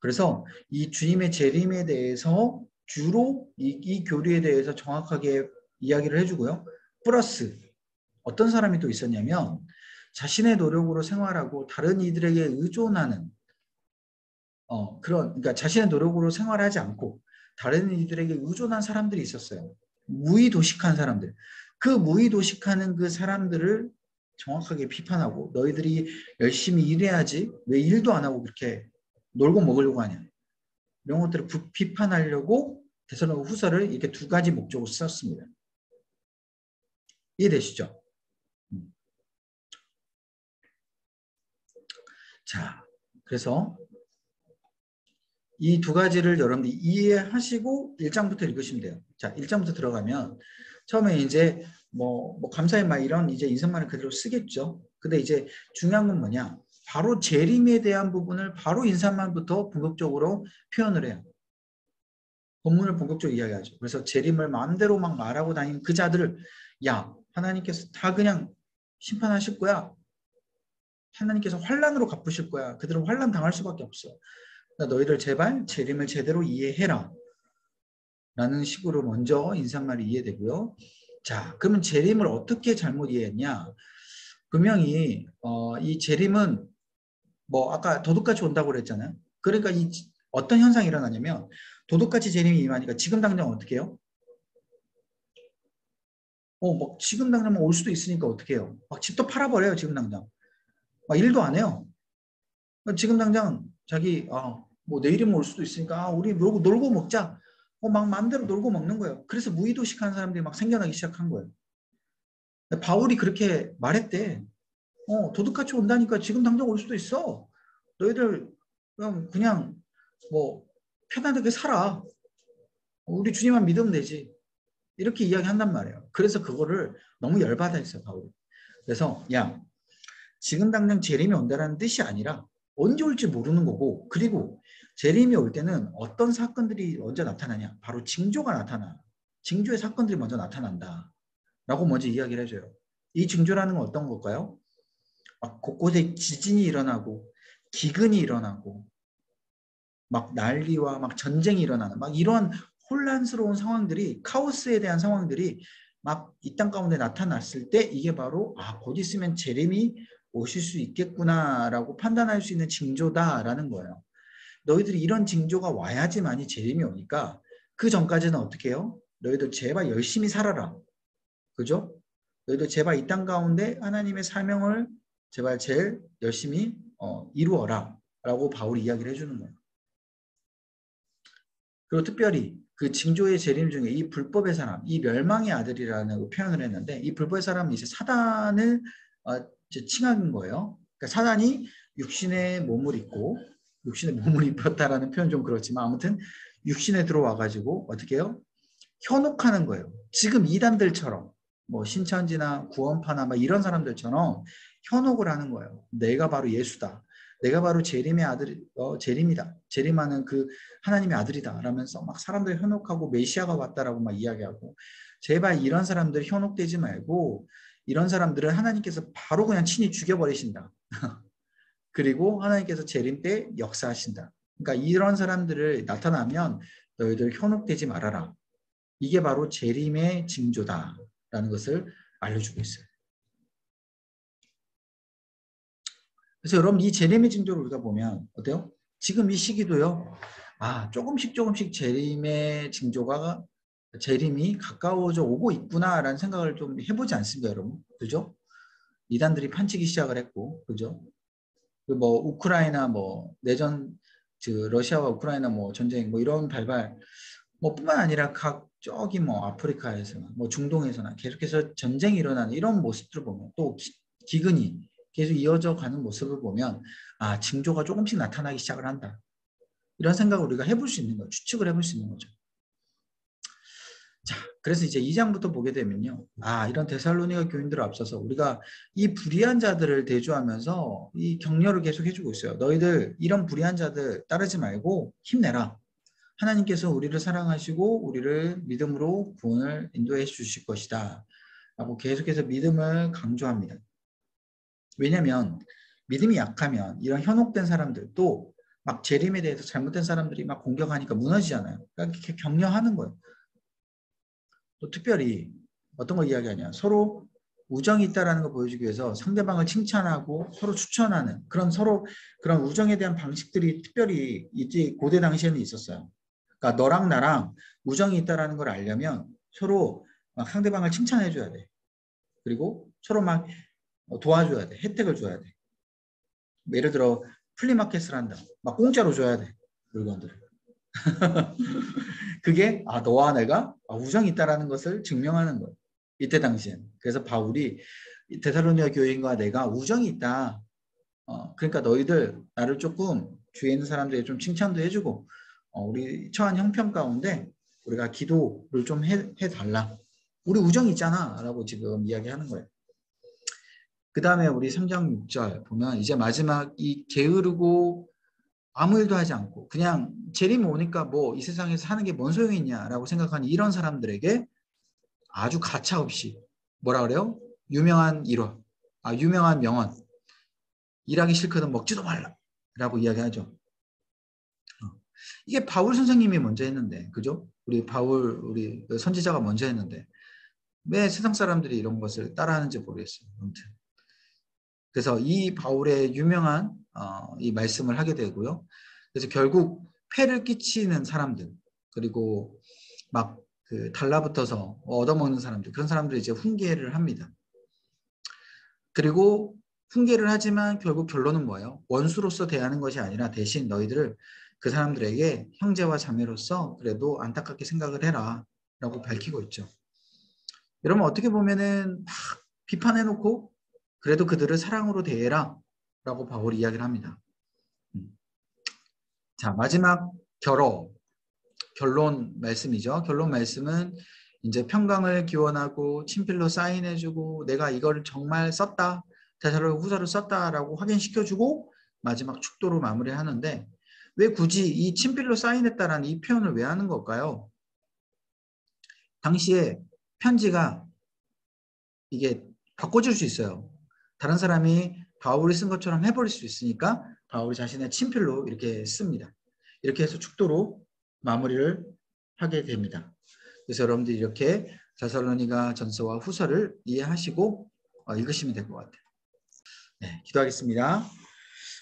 그래서 이 주님의 재림에 대해서 주로 이 교리에 대해서 정확하게 이야기를 해주고요. 플러스 어떤 사람이 또 있었냐면 자신의 노력으로 생활하고 다른 이들에게 의존하는 그러니까 자신의 노력으로 생활하지 않고 다른 이들에게 의존한 사람들이 있었어요. 무의도식한 사람들. 그 무의도식하는 그 사람들을 정확하게 비판하고 너희들이 열심히 일해야지 왜 일도 안 하고 그렇게 놀고 먹으려고 하냐. 이런 것들을 비판하려고 데살로니가 후서를 이렇게 두 가지 목적으로 썼습니다. 이해되시죠? 자, 그래서 이 두 가지를 여러분들이 이해하시고 1장부터 읽으시면 돼요. 자, 1장부터 들어가면 처음에 이제 뭐 감사의 말 이런 이제 인사말을 그대로 쓰겠죠. 근데 이제 중요한 건 뭐냐? 바로 재림에 대한 부분을 바로 인사말부터 본격적으로 표현을 해요. 본문을 본격적으로 이야기하죠. 그래서 재림을 마음대로 막 말하고 다니는 그 자들을 야, 하나님께서 다 그냥 심판하실 거야. 하나님께서 환난으로 갚으실 거야. 그들은 환난 당할 수밖에 없어. 그러니까 너희들 제발 재림을 제대로 이해해라. 라는 식으로 먼저 인사말이 이해되고요. 자, 그러면 재림을 어떻게 잘못 이해했냐? 분명히 이 재림은 뭐 아까 도둑같이 온다고 그랬잖아요. 그러니까 이 어떤 현상이 일어나냐면 도둑같이 재림이 임하니까 지금 당장 어떻게 해요? 뭐 지금 당장 올 수도 있으니까 어떻게 해요? 막 집도 팔아버려요. 지금 당장. 막 일도 안 해요. 지금 당장 자기 뭐 내일이면 올 수도 있으니까 우리 놀고 먹자. 막 마음대로 놀고 먹는 거예요. 그래서 무의도식한 사람들이 막 생겨나기 시작한 거예요. 바울이 그렇게 말했대. 도둑같이 온다니까 지금 당장 올 수도 있어. 너희들 그냥 뭐 편안하게 살아. 우리 주님만 믿으면 되지. 이렇게 이야기한단 말이에요. 그래서 그거를 너무 열받아 했어요, 바울이. 그래서 야, 지금 당장 재림이 온다는 뜻이 아니라 언제 올지 모르는 거고, 그리고 재림이 올 때는 어떤 사건들이 먼저 나타나냐? 바로 징조가 나타나. 징조의 사건들이 먼저 나타난다. 라고 먼저 이야기를 해줘요. 이 징조라는 건 어떤 걸까요? 막 곳곳에 지진이 일어나고 기근이 일어나고 막 난리와 막 전쟁이 일어나는 막 이런 혼란스러운 상황들이 카오스에 대한 상황들이 막 이 땅 가운데 나타났을 때 이게 바로 곧 있으면 재림이 오실 수 있겠구나라고 판단할 수 있는 징조다라는 거예요. 너희들이 이런 징조가 와야지만이 재림이 오니까 그 전까지는 어떻게 해요? 너희들 제발 열심히 살아라. 그죠? 너희들 제발 이 땅 가운데 하나님의 사명을 제발 제일 열심히 이루어라 라고 바울이 이야기를 해주는 거예요. 그리고 특별히 그 징조의 재림 중에 이 불법의 사람, 이 멸망의 아들이라는 표현을 했는데 이 불법의 사람은 이제 사단을 이제 칭한 거예요. 그러니까 사단이 육신의 몸을 입고 육신의 몸을 입혔다라는 표현 좀 그렇지만 아무튼 육신에 들어와 가지고 어떻게 해요? 현혹하는 거예요. 지금 이단들처럼 뭐 신천지나 구원파나 막 이런 사람들처럼 현혹을 하는 거예요. 내가 바로 예수다. 내가 바로 재림의 아들, 재림이다. 재림하는 그 하나님의 아들이다. 라면서 막 사람들 현혹하고 메시아가 왔다라고 막 이야기하고 제발 이런 사람들 현혹되지 말고 이런 사람들은 하나님께서 바로 그냥 친히 죽여버리신다. 그리고 하나님께서 재림 때 역사하신다. 그러니까 이런 사람들을 나타나면 너희들 현혹되지 말아라. 이게 바로 재림의 징조다라는 것을 알려주고 있어요. 그래서 여러분 이 재림의 징조를 우리가 보면 어때요? 지금 이 시기도요. 조금씩 재림의 징조가 재림이 가까워져 오고 있구나라는 생각을 좀 해보지 않습니까, 여러분? 그죠? 이단들이 판치기 시작을 했고, 그죠? 뭐 우크라이나 뭐 내전, 러시아와 우크라이나 뭐 전쟁 뭐 이런 발발 뭐 뿐만 아니라 각 저기 뭐 아프리카에서나 뭐 중동에서나 계속해서 전쟁이 일어나는 이런 모습들을 보면 또 기근이 계속 이어져 가는 모습을 보면 징조가 조금씩 나타나기 시작을 한다. 이런 생각을 우리가 해볼 수 있는 거죠. 추측을 해볼 수 있는 거죠. 자, 그래서 이제 2장부터 보게 되면요. 이런 데살로니가 교인들을 앞서서 우리가 이 불의한 자들을 대조하면서 이 격려를 계속 해주고 있어요. 너희들 이런 불의한 자들 따르지 말고 힘내라. 하나님께서 우리를 사랑하시고 우리를 믿음으로 구원을 인도해 주실 것이다. 라고 계속해서 믿음을 강조합니다. 왜냐하면 믿음이 약하면 이런 현혹된 사람들 또 막 재림에 대해서 잘못된 사람들이 막 공격하니까 무너지잖아요. 그러니까 이렇게 격려하는 거예요. 또 특별히 어떤 거 이야기하냐. 서로 우정이 있다라는 걸 보여주기 위해서 상대방을 칭찬하고 서로 추천하는 서로 그런 우정에 대한 방식들이 특별히 이제 고대 당시에는 있었어요. 그러니까 너랑 나랑 우정이 있다라는 걸 알려면 서로 막 상대방을 칭찬해 줘야 돼. 그리고 서로 막 도와줘야 돼. 혜택을 줘야 돼. 예를 들어 플리마켓을 한다. 막 공짜로 줘야 돼. 물건들을. 그게 너와 내가 우정이 있다라는 것을 증명하는 거예요. 이때 당시엔. 그래서 바울이 데살로니가 교인과 내가 우정이 있다. 그러니까 너희들 나를 조금 주위에 있는 사람들이 좀 칭찬도 해주고 우리 처한 형편 가운데 우리가 기도를 좀 해달라. 우리 우정이 있잖아 라고 지금 이야기하는 거예요. 그 다음에 우리 3장 6절 보면 이제 마지막 이 게으르고 아무 일도 하지 않고 그냥 재림 오니까 뭐 이 세상에서 사는 게 뭔 소용이 있냐라고 생각하는 이런 사람들에게 아주 가차없이 뭐라 그래요? 유명한 명언. 일하기 싫거든 먹지도 말라라고 이야기하죠. 이게 바울 선생님이 먼저 했는데, 그죠? 우리 선지자가 먼저 했는데 왜 세상 사람들이 이런 것을 따라하는지 모르겠어요. 아무튼 그래서 이 바울의 유명한 이 말씀을 하게 되고요. 그래서 결국 폐를 끼치는 사람들 그리고 막 그 달라붙어서 얻어먹는 사람들 그런 사람들이 이제 훈계를 합니다. 그리고 훈계를 하지만 결국 결론은 뭐예요? 원수로서 대하는 것이 아니라 대신 너희들을 그 사람들에게 형제와 자매로서 그래도 안타깝게 생각을 해라 라고 밝히고 있죠. 여러분 어떻게 보면은 막 비판해놓고 그래도 그들을 사랑으로 대해라 라고 바울이 이야기를 합니다. 자, 마지막 결론 말씀이죠. 결론 말씀은 이제 평강을 기원하고 친필로 사인해주고 내가 이걸 정말 썼다. 데살로니가 후서를 썼다라고 확인시켜주고 마지막 축도로 마무리하는데 왜 굳이 이 친필로 사인했다라는 이 표현을 왜 하는 걸까요? 당시에 편지가 이게 바꿔줄 수 있어요. 다른 사람이 바울이 쓴 것처럼 해버릴 수 있으니까 바울이 자신의 친필로 이렇게 씁니다. 이렇게 해서 축도로 마무리를 하게 됩니다. 그래서 여러분들이 이렇게 데살로니가 전서와 후서를 이해하시고 읽으시면 될 것 같아요. 네, 기도하겠습니다.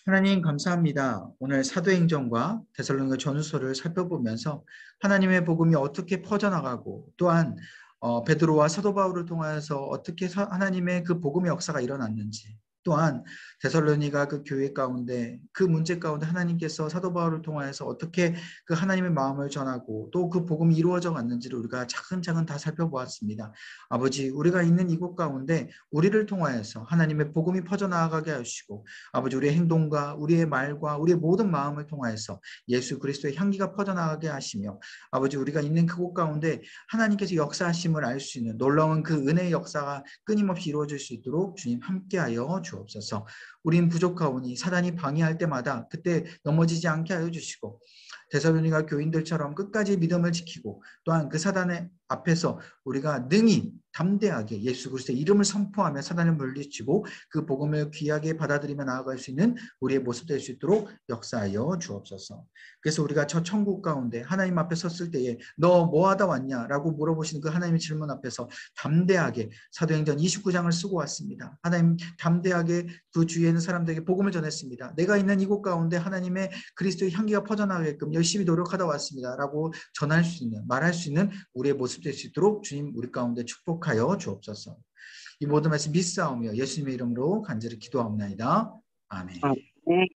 하나님 감사합니다. 오늘 사도행전과 데살로니가 전후서를 살펴보면서 하나님의 복음이 어떻게 퍼져나가고 또한 베드로와 사도 바울을 통하여서 어떻게 하나님의 그 복음의 역사가 일어났는지 또한 데살로니가 그 교회 가운데 그 문제 가운데 하나님께서 사도 바울을 통하여서 어떻게 그 하나님의 마음을 전하고 또 그 복음이 이루어져 갔는지를 우리가 차근차근 다 살펴보았습니다. 아버지 우리가 있는 이곳 가운데 우리를 통하여서 하나님의 복음이 퍼져나가게 하시고 아버지 우리의 행동과 우리의 말과 우리의 모든 마음을 통하여서 예수 그리스도의 향기가 퍼져나가게 하시며 아버지 우리가 있는 그곳 가운데 하나님께서 역사하심을 알 수 있는 놀라운 그 은혜의 역사가 끊임없이 이루어질 수 있도록 주님 함께하여 주옵소서. 우린 부족하오니 사단이 방해할 때마다 그때 넘어지지 않게 하여 주시고 데살로니가 교인들처럼 끝까지 믿음을 지키고 또한 그 사단의 앞에서 우리가 능히 담대하게 예수 그리스도의 이름을 선포하며 사단을 물리치고 그 복음을 귀하게 받아들이며 나아갈 수 있는 우리의 모습 될 수 있도록 역사하여 주옵소서. 그래서 우리가 저 천국 가운데 하나님 앞에 섰을 때에 너 뭐하다 왔냐라고 물어보시는 그 하나님의 질문 앞에서 담대하게 사도행전 29장을 쓰고 왔습니다. 하나님 담대하게 그 주위에 있는 사람들에게 복음을 전했습니다. 내가 있는 이곳 가운데 하나님의 그리스도의 향기가 퍼져나가게끔 열심히 노력하다 왔습니다. 라고 전할 수 있는 말할 수 있는 우리의 모습 될 수 있도록 주님 우리 가운데 축복하여 주옵소서. 이 모든 말씀 믿사오며 예수님의 이름으로 간절히 기도하옵나이다. 아멘.